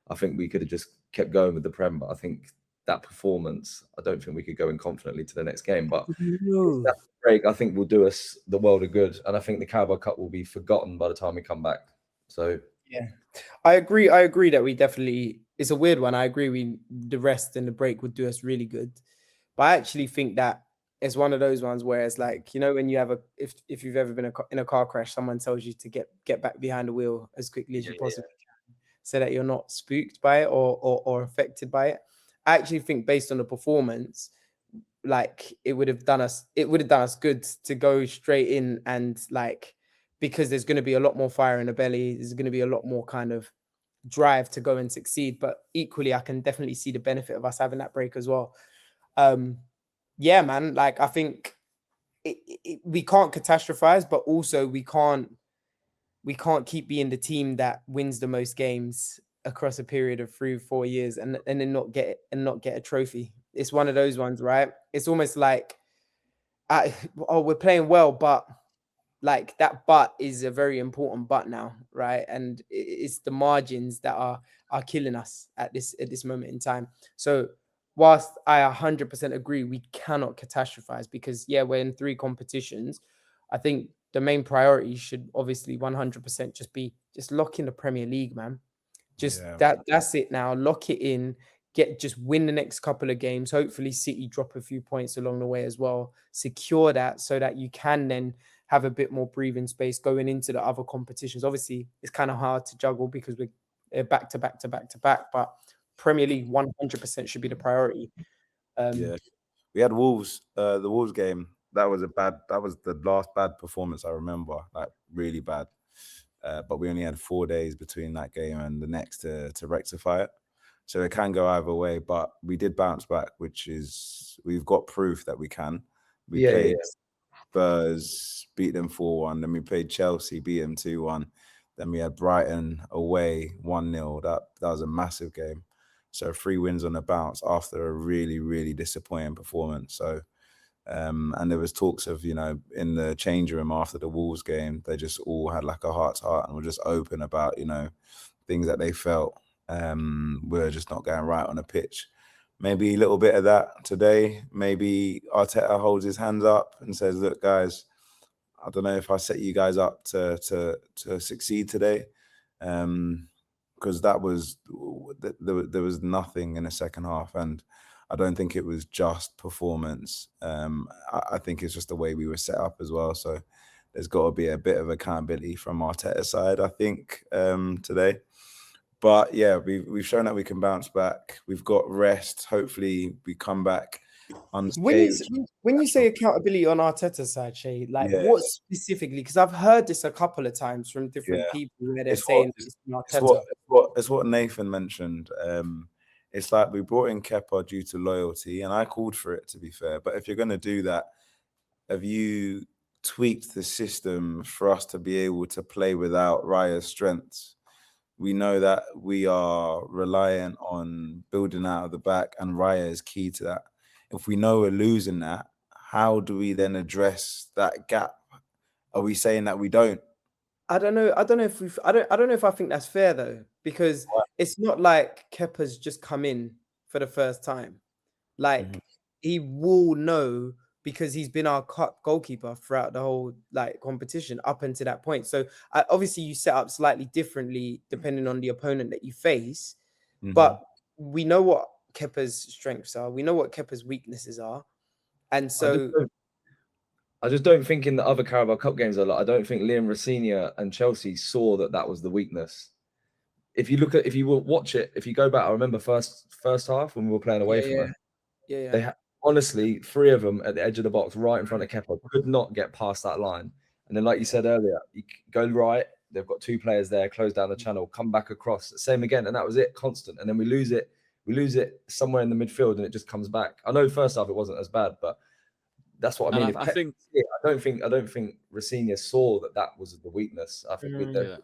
I think we could have just kept going with the Prem. But I think that performance, I don't think we could go in confidently to the next game. But No. that break, I think, will do us the world of good, and I think the Carabao Cup will be forgotten by the time we come back. So Yeah, I agree. I agree that we definitely. It's a weird one. I agree. The rest and the break would do us really good, but I actually think that it's one of those ones where it's like, you know, when you have if you've ever been in a car crash, someone tells you to get back behind the wheel as quickly as you possibly can, so that you're not spooked by it or affected by it. I actually think based on the performance, like it would have done us good to go straight in and like, because there's going to be a lot more fire in the belly. There's going to be a lot more kind of drive to go and succeed. But equally, I can definitely see the benefit of us having that break as well. Yeah, man. Like I think we can't catastrophize, but also we can't keep being the team that wins the most games across a period of 3-4 years and then not get a trophy. It's one of those ones, right? It's almost like, we're playing well, but like that but is a very important but now, right? And it's the margins that are killing us at this moment in time. So whilst I 100% agree, we cannot catastrophize because we're in 3 competitions. I think the main priority should obviously 100% just lock in the Premier League, man. That's it now. Lock it in. Just win the next couple of games. Hopefully City drop a few points along the way as well. Secure that so that you can then have a bit more breathing space going into the other competitions. Obviously, it's kind of hard to juggle because we're back to back, but Premier League 100% should be the priority. We had Wolves, the Wolves game. That was the last bad performance I remember, like really bad. But we only had 4 days between that game and the next to rectify it. So it can go either way, but we did bounce back, which is, we've got proof that we can. We played Spurs, beat them 4-1. Then we played Chelsea, beat them 2-1. Then we had Brighton away 1-0. That was a massive game. So 3 wins on the bounce after a really, really disappointing performance. So, and there was talks of, you know, in the change room after the Wolves game, they just all had like a heart to heart and were just open about, you know, things that they felt we're just not going right on the pitch. Maybe a little bit of that today. Maybe Arteta holds his hands up and says, look, guys, I don't know if I set you guys up to succeed today. Because there was nothing in the second half. And I don't think it was just performance. I think it's just the way we were set up as well. So there's got to be a bit of accountability from Arteta's side, I think, today. But yeah, we've shown that we can bounce back. We've got rest. Hopefully we come back unscathed. When you say accountability on Arteta's side, Shay, like what specifically? Because I've heard this a couple of times from different people where they're saying it's Arteta. It's what Nathan mentioned. It's like we brought in Kepa due to loyalty, and I called for it, to be fair. But if you're going to do that, have you tweaked the system for us to be able to play without Raya's strengths? We know that we are reliant on building out of the back, and Raya is key to that. If we know we're losing that, how do we then address that gap? Are we saying that we don't? I don't know if I think that's fair though, because it's not like Kepa's just come in for the first time. Like he will know because he's been our cup goalkeeper throughout the whole like competition up until that point. So obviously you set up slightly differently depending on the opponent that you face, but we know what Kepa's strengths are. We know what Kepa's weaknesses are. And so I just don't think in the other Carabao Cup games I don't think Liam Rosenior and Chelsea saw that was the weakness. If you watch it, if you go back, I remember first half when we were playing away from them. They had, honestly, 3 of them at the edge of the box, right in front of Kepa, could not get past that line. And then, like you said earlier, you go right, they've got 2 players there, close down the channel, come back across, same again, and that was it, constant. And then we lose it somewhere in the midfield, and it just comes back. I know first half it wasn't as bad, but that's what I mean. I don't think Rosenior saw that was the weakness. I think they're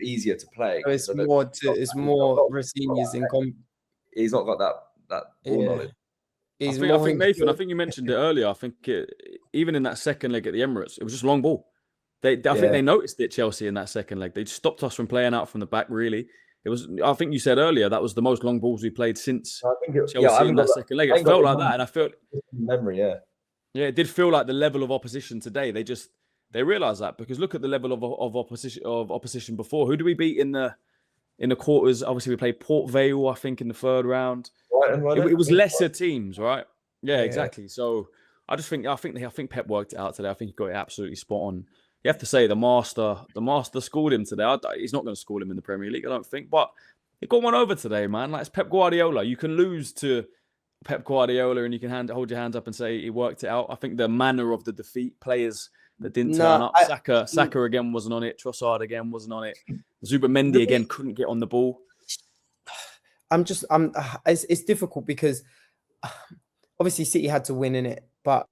easier to play. So it's more Rosenior's income. He's not got that ball knowledge. I think Nathan, I think you mentioned it earlier. I think even in that second leg at the Emirates, it was just long ball. I think they noticed it, Chelsea, in that second leg. They stopped us from playing out from the back, really. It was. I think you said earlier that was the most long balls we played since I think it, Chelsea in that second leg. It felt like that, and I felt memory. Yeah, it did feel like the level of opposition today. They realised that, because look at the level of opposition before. Who do we beat in the quarters? Obviously, we played Port Vale, I think, in the third round. It was lesser teams, right? Yeah, exactly. So I think Pep worked it out today. I think he got it absolutely spot on. You have to say the master schooled him today. He's not going to school him in the Premier League, I don't think, but he got one over today, man. Like, it's Pep Guardiola. You can lose to Pep Guardiola and you can hold your hands up and say he worked it out. I think the manner of the defeat, players that didn't turn up. Saka again wasn't on it. Trossard again wasn't on it. Zubimendi again couldn't get on the ball. It's difficult because obviously City had to win in it, but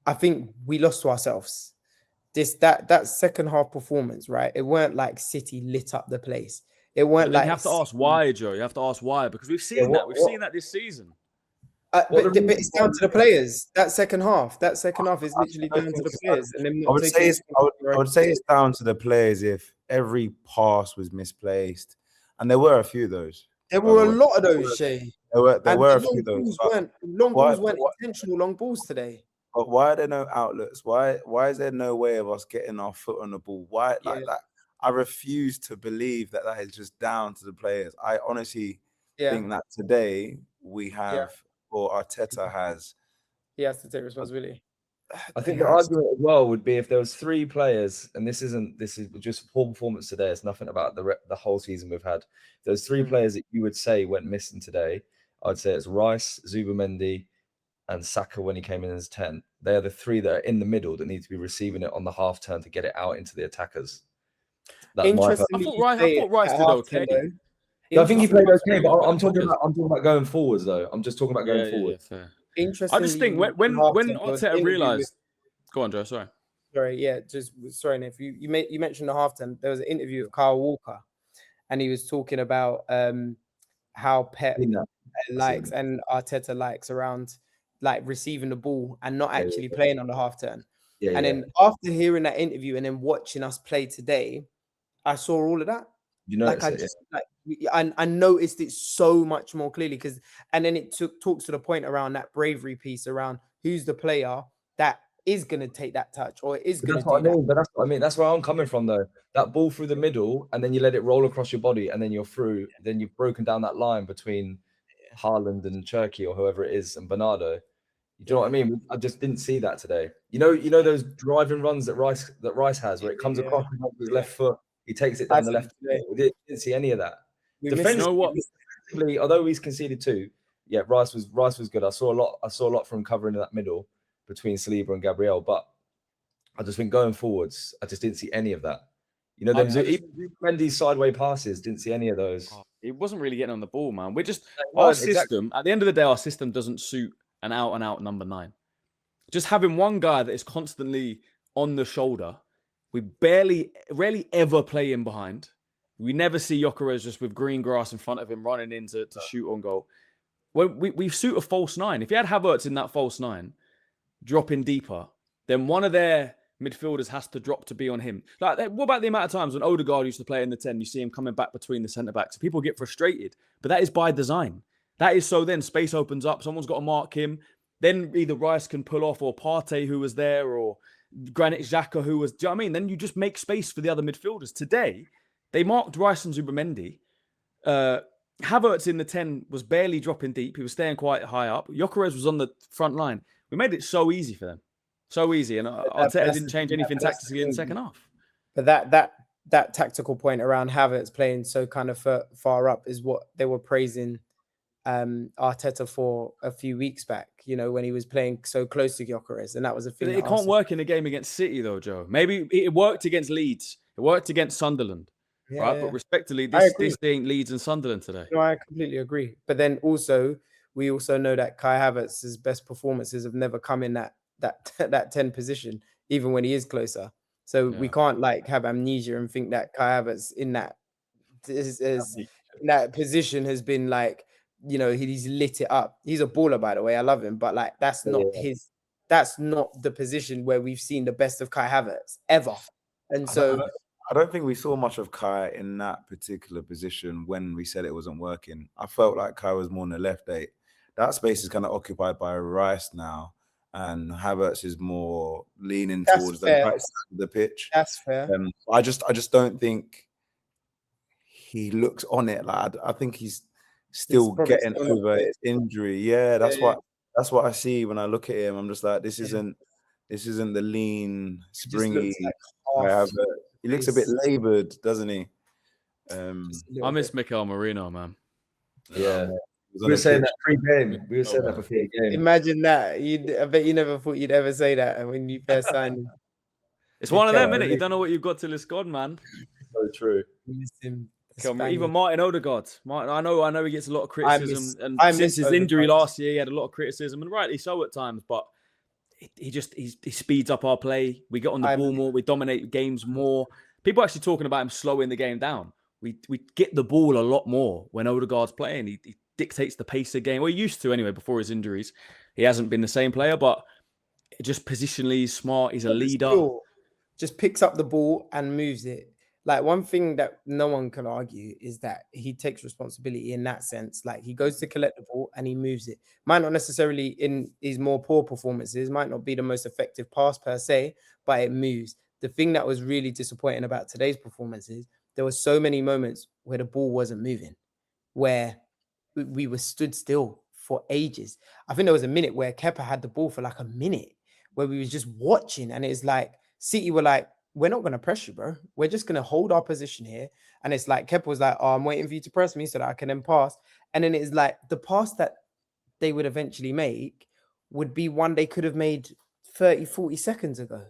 I think we lost to ourselves. That second half performance, right? It weren't like City lit up the place. It weren't like. You have to ask why, Joe. You have to ask why, because we've seen that. We've seen that this season. But it's down to the players. That second half is literally down to the players. And them not I would say it's down to the players if every pass was misplaced, and there were a few of those. There were a lot of those, Shay. There were a few of those. Long balls weren't intentional long balls today. But why are there no outlets? Why is there no way of us getting our foot on the ball? Why like that? I refuse to believe that is just down to the players. I honestly think that today we have, or Arteta has. He has to take responsibility. I think the argument as well would be if there was 3 players, and this is just poor performance today. It's nothing about the whole season we've had. If there's 3 players that you would say went missing today, I'd say it's Rice, Zubimendi, and Saka when he came in as 10. They are the 3 that are in the middle that need to be receiving it on the half turn to get it out into the attackers. I thought Rice did okay. I think he played okay, but I'm talking about going forwards though. I'm just talking about going forwards. Interesting. I just think when Arteta realised. Go on, Joe. Sorry. Sorry, Nick. You mentioned the half turn. There was an interview with Kyle Walker, and he was talking about how Pep likes and Arteta likes around like receiving the ball and not actually playing on the half turn. Then after hearing that interview and then watching us play today, I saw all of that. You know, I noticed it so much more clearly and then it talks to the point around that bravery piece around who's the player that is going to take that touch or is going to do that. But that's what I mean. That's where I'm coming from though. That ball through the middle and then you let it roll across your body and then you're through. Then you've broken down that line between Haaland and Cherki or whoever it is and Bernardo. You know what I mean? I just didn't see that today. You know those driving runs that Rice has where it comes across with his left foot. He takes it down the left. We didn't see any of that. Defensively, although he's conceded 2, Rice was good. I saw a lot from covering in that middle between Saliba and Gabriel. But I just think going forwards, I just didn't see any of that. You know, even Mendy's sideways passes, didn't see any of those. It wasn't really getting on the ball, man. We're just our system. At the end of the day, our system doesn't suit an out-and-out number 9. Just having one guy that is constantly on the shoulder. We rarely ever play in behind. We never see Gyökeres just with green grass in front of him running in to shoot on goal. When we suit a false 9. If you had Havertz in that false 9, dropping deeper, then one of their midfielders has to drop to be on him. Like, what about the amount of times when Odegaard used to play in the 10, you see him coming back between the centre-backs. People get frustrated, but that is by design. That is so then space opens up, someone's got to mark him, then either Rice can pull off or Partey who was there or Granit Xhaka who was, do you know what I mean? Then you just make space for the other midfielders. Today, they marked Rice and Zubimendi. Havertz in the 10 was barely dropping deep. He was staying quite high up. Gyökeres was on the front line. We made it so easy for them. So easy. And Arteta didn't change anything tactically in the second half. But that tactical point around Havertz playing so kind of far up is what they were praising Arteta for a few weeks back, you know, when he was playing so close to Gyökeres, and that was a thing. It can't work in a game against City though, Joe. Maybe it worked against Leeds. It worked against Sunderland. Right? But respectively, this ain't Leeds and Sunderland today. No, I completely agree. But then we also know that Kai Havertz's best performances have never come in that 10 position, even when he is closer. So we can't like have amnesia and think that Kai Havertz in that position has been like, you know, he's lit it up. He's a baller, by the way. I love him, but like that's not the position where we've seen the best of Kai Havertz ever. And so I don't think we saw much of Kai in that particular position when we said it wasn't working. I felt like Kai was more on the left 8. That space is kind of occupied by Rice now, and Havertz is more leaning That's towards the fair. right side of the pitch. That's fair. I just don't think he looks on it. Like I think he's still probably getting still not over fit. his injury. Yeah, that's Yeah, what I see when I look at him. I'm just like, this isn't the lean, It just springy. looks like Kai half. Havertz. He looks a bit He's laboured, doesn't he? just a I little miss bit. Mikel Marino, man. Yeah. He was We on were the saying pitch. that pre-game. We were saying that before the game. Imagine that. I bet you never thought you'd ever say that when you first signed him. It's one of them, Mikel, innit? You don't know what you've got till it's gone, man. So true. You miss him. the Even Spaniard. Martin Odegaard. I know he gets a lot of criticism, and I since miss his injury Odegaard. last year, he had a lot of criticism, and rightly so at times. But he speeds up our play. We get on the ball more. We dominate games more. People are actually talking about him slowing the game down. We get the ball a lot more when Odegaard's playing. He dictates the pace of the game. Well, he used to anyway before his injuries. He hasn't been the same player, but just positionally, he's smart. He's a leader. Still, just picks up the ball and moves it. Like, one thing that no one can argue is that he takes responsibility in that sense. Like, he goes to collect the ball and he moves it. Might not necessarily in his more poor performances, might not be the most effective pass per se, but it moves. The thing that was really disappointing about today's performances, there were so many moments where the ball wasn't moving, where we were stood still for ages. I think there was a minute where Kepa had the ball for like a minute, where we was just watching, and it's like City were like, we're not going to press you, bro. We're just going to hold our position here. And it's like Kepa was like, oh, I'm waiting for you to press me so that I can then pass. And then it's like the pass that they would eventually make would be one they could have made 30, 40 seconds ago.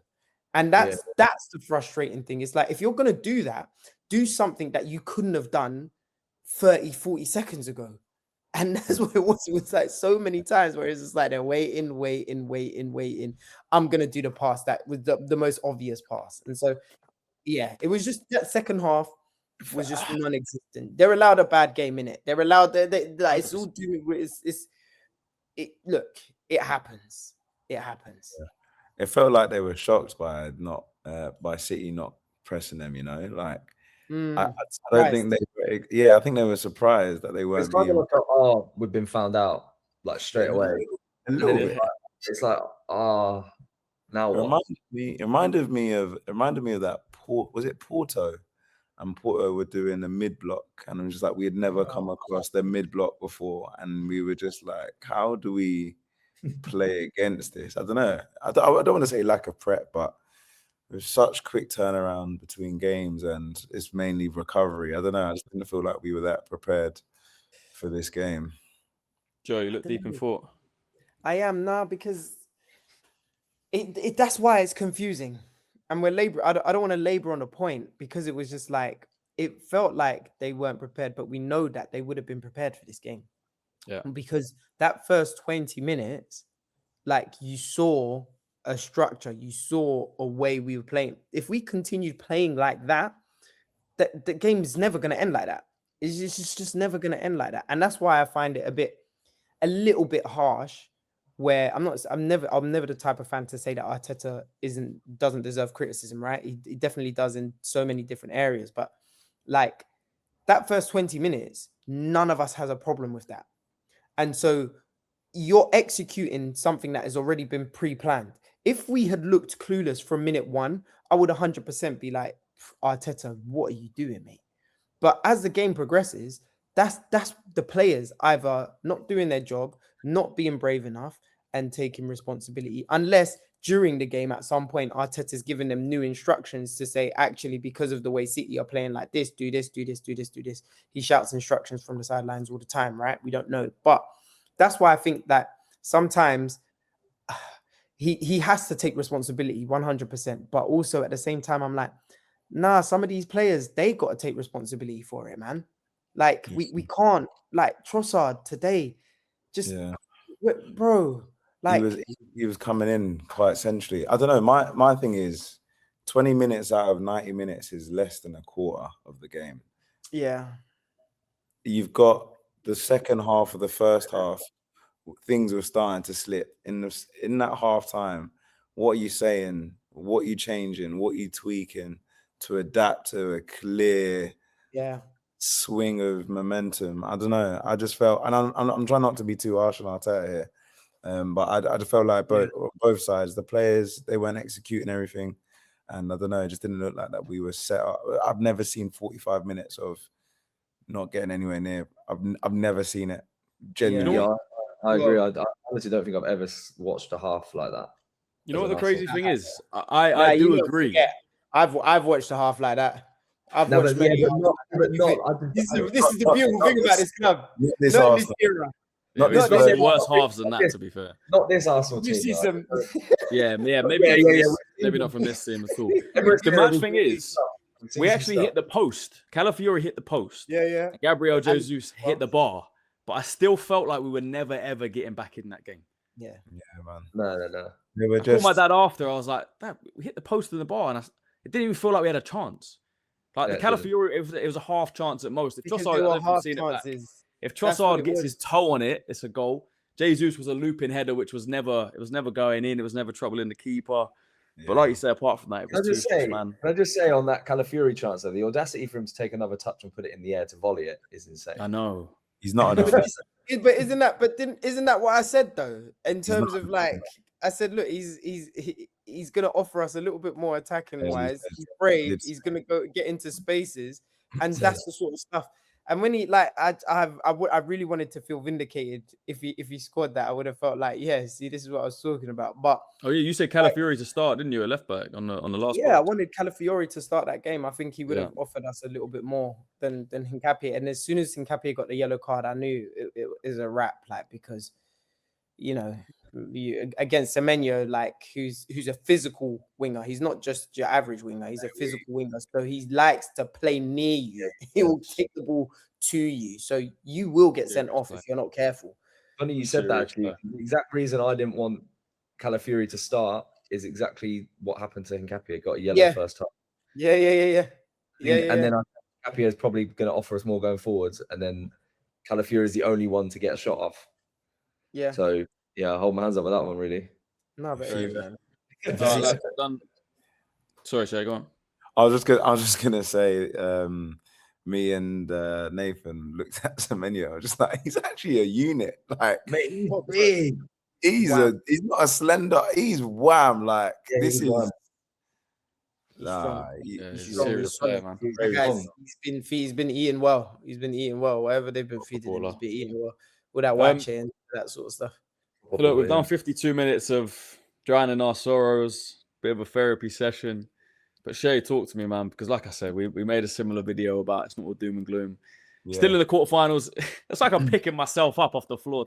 And that's the frustrating thing. It's like, if you're going to do that, do something that you couldn't have done 30, 40 seconds ago. And that's what it was. It was like so many times where it's just like they're waiting. I'm going to do the pass that was the most obvious pass. And so, yeah, it was just that second half was just non-existent. They're allowed a bad game in it. They're allowed, like, it's all doing, look, it happens. It happens. Yeah. It felt like they were shocked by by City not pressing them, you know, like I don't think they were, I think they were surprised that they weren't. It's kind of like, we've been found out, like, straight away. A little bit. It's like, now what? It reminded me of that was it Porto? And Porto were doing the mid block, and I'm just like, we had never come across the mid block before, and we were just like, how do we play against this? I don't know. I don't want to say lack of prep, but there's such quick turnaround between games, and it's mainly recovery. I don't know. I just didn't feel like we were that prepared for this game. Joe, you look deep in thought. I am now, because that's why it's confusing. And we're I don't want to labor on the point, because it was just like, it felt like they weren't prepared, but we know that they would have been prepared for this game. Yeah. Because that first 20 minutes, like, you saw a structure, you saw a way we were playing. If we continued playing like that, the game is never going to end like that. It's just never going to end like that. And that's why I find it a little bit harsh, where I'm never the type of fan to say that Arteta doesn't deserve criticism, right? He definitely does in so many different areas. But like, that first 20 minutes, none of us has a problem with that. And so you're executing something that has already been pre-planned. If we had looked clueless from minute one, I would 100% be like, Arteta, what are you doing, mate? But as the game progresses, that's the players either not doing their job, not being brave enough, and taking responsibility. Unless during the game, at some point, Arteta's giving them new instructions to say, actually, because of the way City are playing like this, do this, do this, do this, do this. He shouts instructions from the sidelines all the time, right? We don't know. But that's why I think that sometimes he has to take responsibility 100%. But also at the same time, I'm like, nah, some of these players, they got to take responsibility for it, man. Like, we can't, like, Trossard today, just, bro, like, he was coming in quite centrally. I don't know. My thing is, 20 minutes out of 90 minutes is less than a quarter of the game. Yeah. You've got the second half of the first half, things were starting to slip. In that half time, what are you saying? What are you changing? What are you tweaking to adapt to a clear swing of momentum. I don't know. I just felt, and I'm trying not to be too harsh on Arteta here, but I just felt like both sides, the players, they weren't executing everything, and I don't know, it just didn't look like that we were set up. I've never seen 45 minutes of not getting anywhere near. I've never seen it. Genuinely, I agree. I honestly don't think I've ever watched a half like that. You know what the crazy thing is? I do agree. I've watched a half like that. I've watched many. This is the beautiful thing about this club. This not this era. Not this the worse halves than that, to be fair. Not this Arsenal team. You see some. Maybe not from this team at all. The match thing is, we actually hit the post. Calafiori hit the post. Yeah. Gabriel Jesus hit the bar, but I still felt like we were never ever getting back in that game. Yeah, man. No. I called my dad after. I was like, "Dad, we hit the post in the bar, and it didn't even feel like we had a chance. Like the Calafiori, it was a half chance at most. If Trossard gets his toe on it, it's a goal. Jesus was a looping header, which was never going in. It was never troubling the keeper. Yeah. But like you say, apart from that, it was man. Can I just say on that Calafiori chance, though, the audacity for him to take another touch and put it in the air to volley it is insane. I know. He's not enough. But isn't that what I said though? In terms of like, I said, look, he's gonna offer us a little bit more attacking wise. He's brave. He's gonna go get into spaces, and that's the sort of stuff. And when he I really wanted to feel vindicated if he scored that. I would have felt like, see, this is what I was talking about. But you said Calafiori to start, didn't you? A left back on the last. Yeah, I wanted Calafiori to start that game. I think he would have offered us a little bit more than Hincapié. And as soon as Hincapié got the yellow card, I knew it was a wrap. Like, because against Semenyo, like who's a physical winger. He's not just your average winger. He's a physical winger. So he likes to play near you. He will take the ball to you. So you will get sent off if you're not careful. Funny you said that, actually. The exact reason I didn't want Calafiori to start is exactly what happened to Hincapié. Got a yellow first time. Yeah. And then Hincapié is probably going to offer us more going forwards. And then Calafiori is the only one to get a shot off. Yeah. So, I hold my hands up with that one, really. No, but Sorry, Shay, go on. I was just gonna say, me and Nathan looked at Semenyo. I was just like, he's actually a unit. Like, mate, he's big. He's not a slender. He's wham. Like this is. He's a serious player, man. He's been eating well. Whatever they've been feeding him, he's been eating well. With that white and that sort of stuff. Look, we've done 52 minutes of drowning our sorrows, bit of a therapy session. But Shay, talk to me, man, because like I said, we made a similar video about it's not all doom and gloom. Yeah. Still in the quarterfinals. It's like I'm picking myself up off the floor.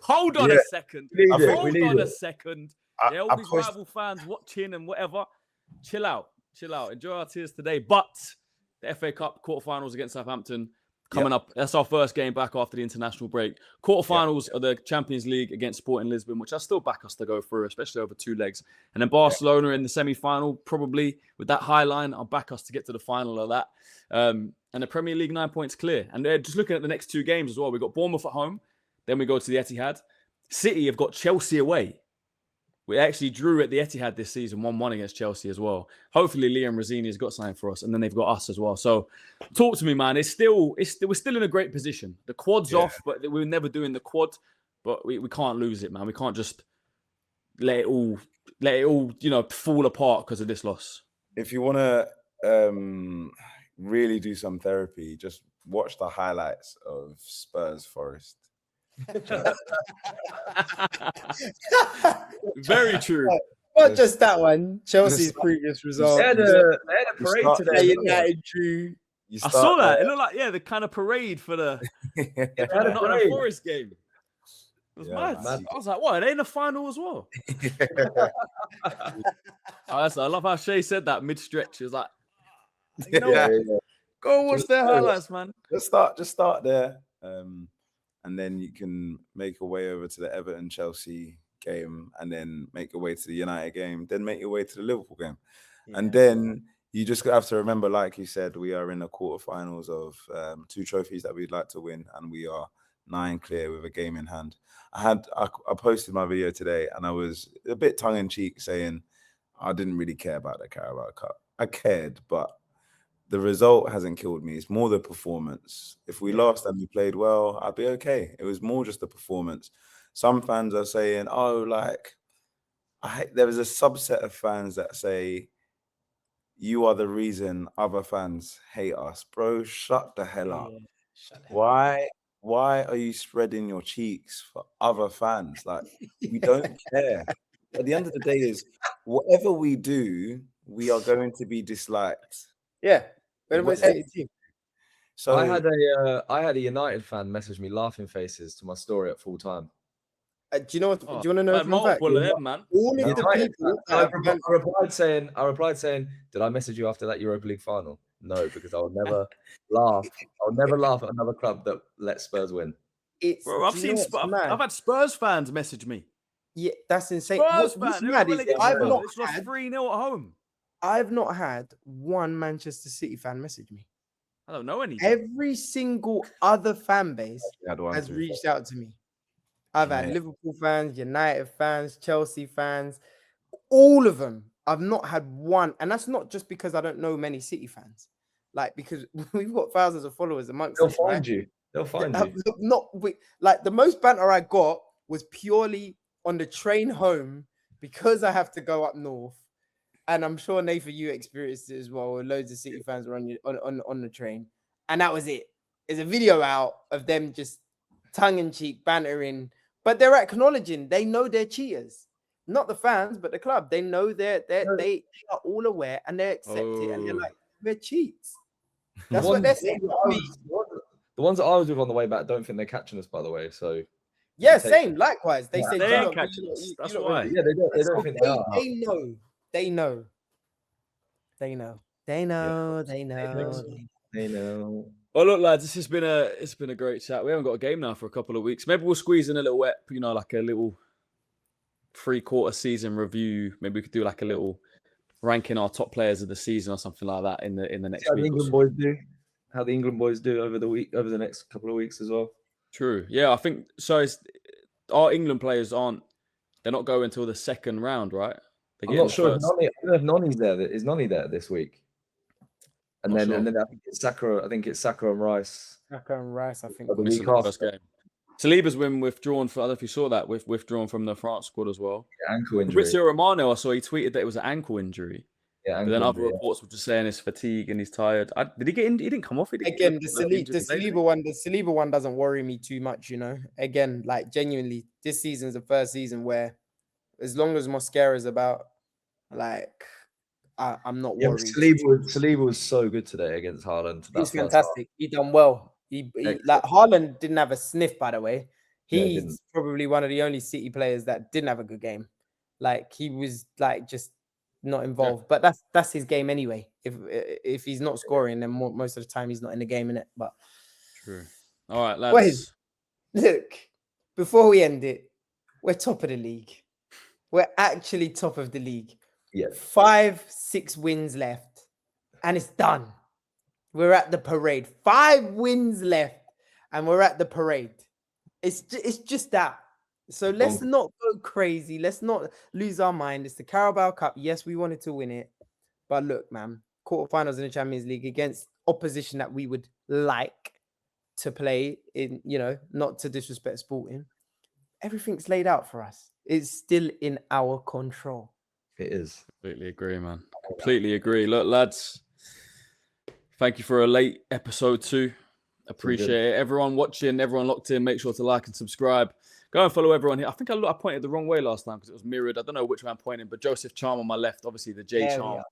Hold on a second. Hold on a second. All these rival fans watching and whatever. Chill out. Enjoy our tears today. But the FA Cup quarterfinals against Southampton coming up. That's our first game back after the international break. Quarterfinals are the Champions League against Sporting Lisbon, which I still back us to go through, especially over two legs. And then Barcelona in the semi-final, probably with that high line, I'll back us to get to the final of that. And the Premier League 9 points clear. And they're just looking at the next two games as well. We've got Bournemouth at home. Then we go to the Etihad. City have got Chelsea away. We actually drew at the Etihad this season, 1-1 against Chelsea as well. Hopefully, Liam Rosini has got something for us, and then they've got us as well. So, talk to me, man. We're still in a great position. The quad's off, but we're never doing the quad. But we can't lose it, man. We can't just let it all fall apart because of this loss. If you want to really do some therapy, just watch the highlights of Spurs Forest. Very true. Not just that one. Chelsea's previous result. They had a parade today. United drew. I saw that. It looked like the kind of parade for the Nottingham Forest game. It was mad. I was like, what? Are they in the final as well? I love how Shay said that mid-stretch. He was like, go watch their highlights, man. Just start there. And then you can make your way over to the Everton-Chelsea game, and then make your way to the United game, then make your way to the Liverpool game. Yeah. And then you just have to remember, like you said, we are in the quarterfinals of 2 trophies that we'd like to win, and we are 9 clear with a game in hand. I posted my video today, and I was a bit tongue-in-cheek saying I didn't really care about the Carabao Cup. I cared, but the result hasn't killed me. It's more the performance. If we lost and we played well, I'd be okay. It was more just the performance. Some fans are saying, "Oh, like there is a subset of fans that say you are the reason other fans hate us, bro. Shut the hell up. Why are you spreading your cheeks for other fans? Like we don't care. At the end of the day, is whatever we do, we are going to be disliked. Yeah. So I had a United fan message me laughing faces to my story at full time. do you know what? Do you want to know? Multiple of them, man. All of the people. I replied saying, "Did I message you after that Europa League final?" No, because I would never laugh. I would never laugh at another club that let Spurs win. Bro, I've had Spurs fans message me. Yeah, that's insane. Spurs What's fans, mad is I've not lost 3-0 at home. I've not had one Manchester City fan message me. I don't know any. Every single other fan base has reached out to me. I've had Liverpool fans, United fans, Chelsea fans, all of them. I've not had one, and that's not just because I don't know many City fans. Like because we've got thousands of followers amongst us. They'll find you. They'll find you. Like the most banter I got was purely on the train home because I have to go up north. And I'm sure, Nathan, you experienced it as well. Where loads of City fans were on the train. And that was it. There's a video out of them just tongue-in-cheek bantering. But they're acknowledging they know they're cheaters. Not the fans, but the club. They know they are all aware and they accept it. And they're like, we're cheats. That's what they're saying. The ones that I was with on the way back don't think they're catching us, by the way. So yeah, same. Likewise. They say they ain't catching us. That's why. Yeah, they don't think they are. They know. Well, look, lads, it's been a great chat. We haven't got a game now for a couple of weeks. Maybe we'll squeeze in a little like a little 3/4 season review. Maybe we could do like a little ranking our top players of the season or something like that in the next week. How the England boys do over the next couple of weeks as well. True. Yeah, I think so. Our England players they're not going until the second round, right? I'm not sure if Noni's there. Is Noni there this week? And then I think it's Saka. I think it's Saka and Rice. Saka and Rice. I think the week after. Saliba's withdrawn. I don't know if you saw that. Withdrawn from the France squad as well. Yeah, ankle injury. Fabrizio Romano, I saw he tweeted that it was an ankle injury. Yeah, but then other reports were just saying it's fatigue and he's tired. Did he get in? He didn't come off. Again, the Saliba one doesn't worry me too much. You know, again, like genuinely, this season's the first season where, as long as Mosquera's about, like, I'm not worried. Saliba was so good today against Haaland. He's fantastic. He done well. He like Haaland didn't have a sniff, by the way. He's probably one of the only City players that didn't have a good game. Like he was like just not involved. Yeah. But that's his game anyway. If he's not scoring, then most of the time he's not in the game, innit? But true. All right, lads. Look, before we end it, we're top of the league. We're actually top of the league. Yeah. 5-6 wins left, and it's done. We're at the parade. 5 wins left, and we're at the parade. It's just that. So let's not go crazy. Let's not lose our mind. It's the Carabao Cup. Yes, we wanted to win it. But look, man, quarterfinals in the Champions League against opposition that we would like to play in, not to disrespect Sporting. Everything's laid out for us. It's still in our control. It is. Completely agree, man. Completely agree. Look, lads, thank you for a late episode 2. Appreciate it. Everyone watching, everyone locked in, make sure to like and subscribe. Go and follow everyone here. I think I pointed the wrong way last time because it was mirrored. I don't know which way I'm pointing, but Joseph Charm on my left, obviously the J Charm.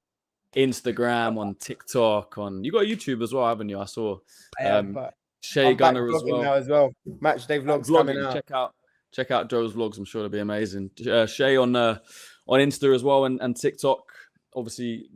Instagram, on TikTok, you got YouTube as well, haven't you? I saw. Shay Gunner as well. Match day vlogs coming out. Check out Joe's vlogs. I'm sure it'll be amazing. Shay on Insta as well and TikTok. Obviously,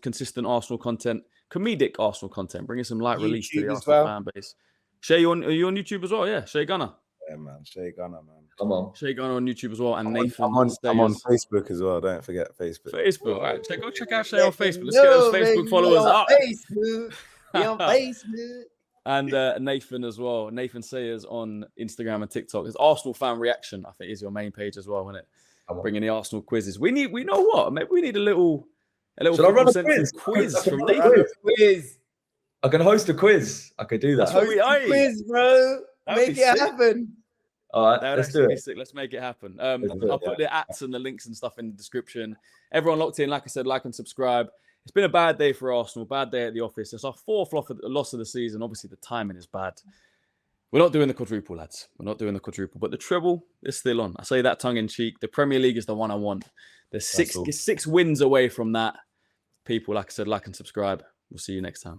consistent Arsenal content, comedic Arsenal content, bringing some light release to the Arsenal fan base. Shay, are you on YouTube as well? Yeah, Shay Gunner. Yeah, man. Shay Gunner, man. Come on. Shay Gunner on YouTube as well. And Nathan. I'm on Facebook as well. Don't forget Facebook. All right. Go check out Shay on Facebook. Let's get those Facebook followers up. Be on Facebook. And Nathan as well. Nathan Sayers on Instagram and TikTok. It's Arsenal Fan Reaction, I think, is your main page as well, isn't it? Bringing the Arsenal quizzes. We know what? Maybe we need a little A little Should I run football a central quiz? quiz from I can Nathan. run a Quiz. I can host a quiz. I could do that. That's what we Quiz, bro. That'd Make be it sick. happen. All right, That would let's actually do be it. sick. Let's make it happen. Let's do it, I'll put the ats and the links and stuff in the description. Everyone locked in, like I said, like and subscribe. It's been a bad day for Arsenal, bad day at the office. It's our fourth loss of the season. Obviously, the timing is bad. We're not doing the quadruple, lads. We're not doing the quadruple, but the treble is still on. I say that tongue in cheek. The Premier League is the one I want. There's six wins away from that. People, like I said, like and subscribe. We'll see you next time.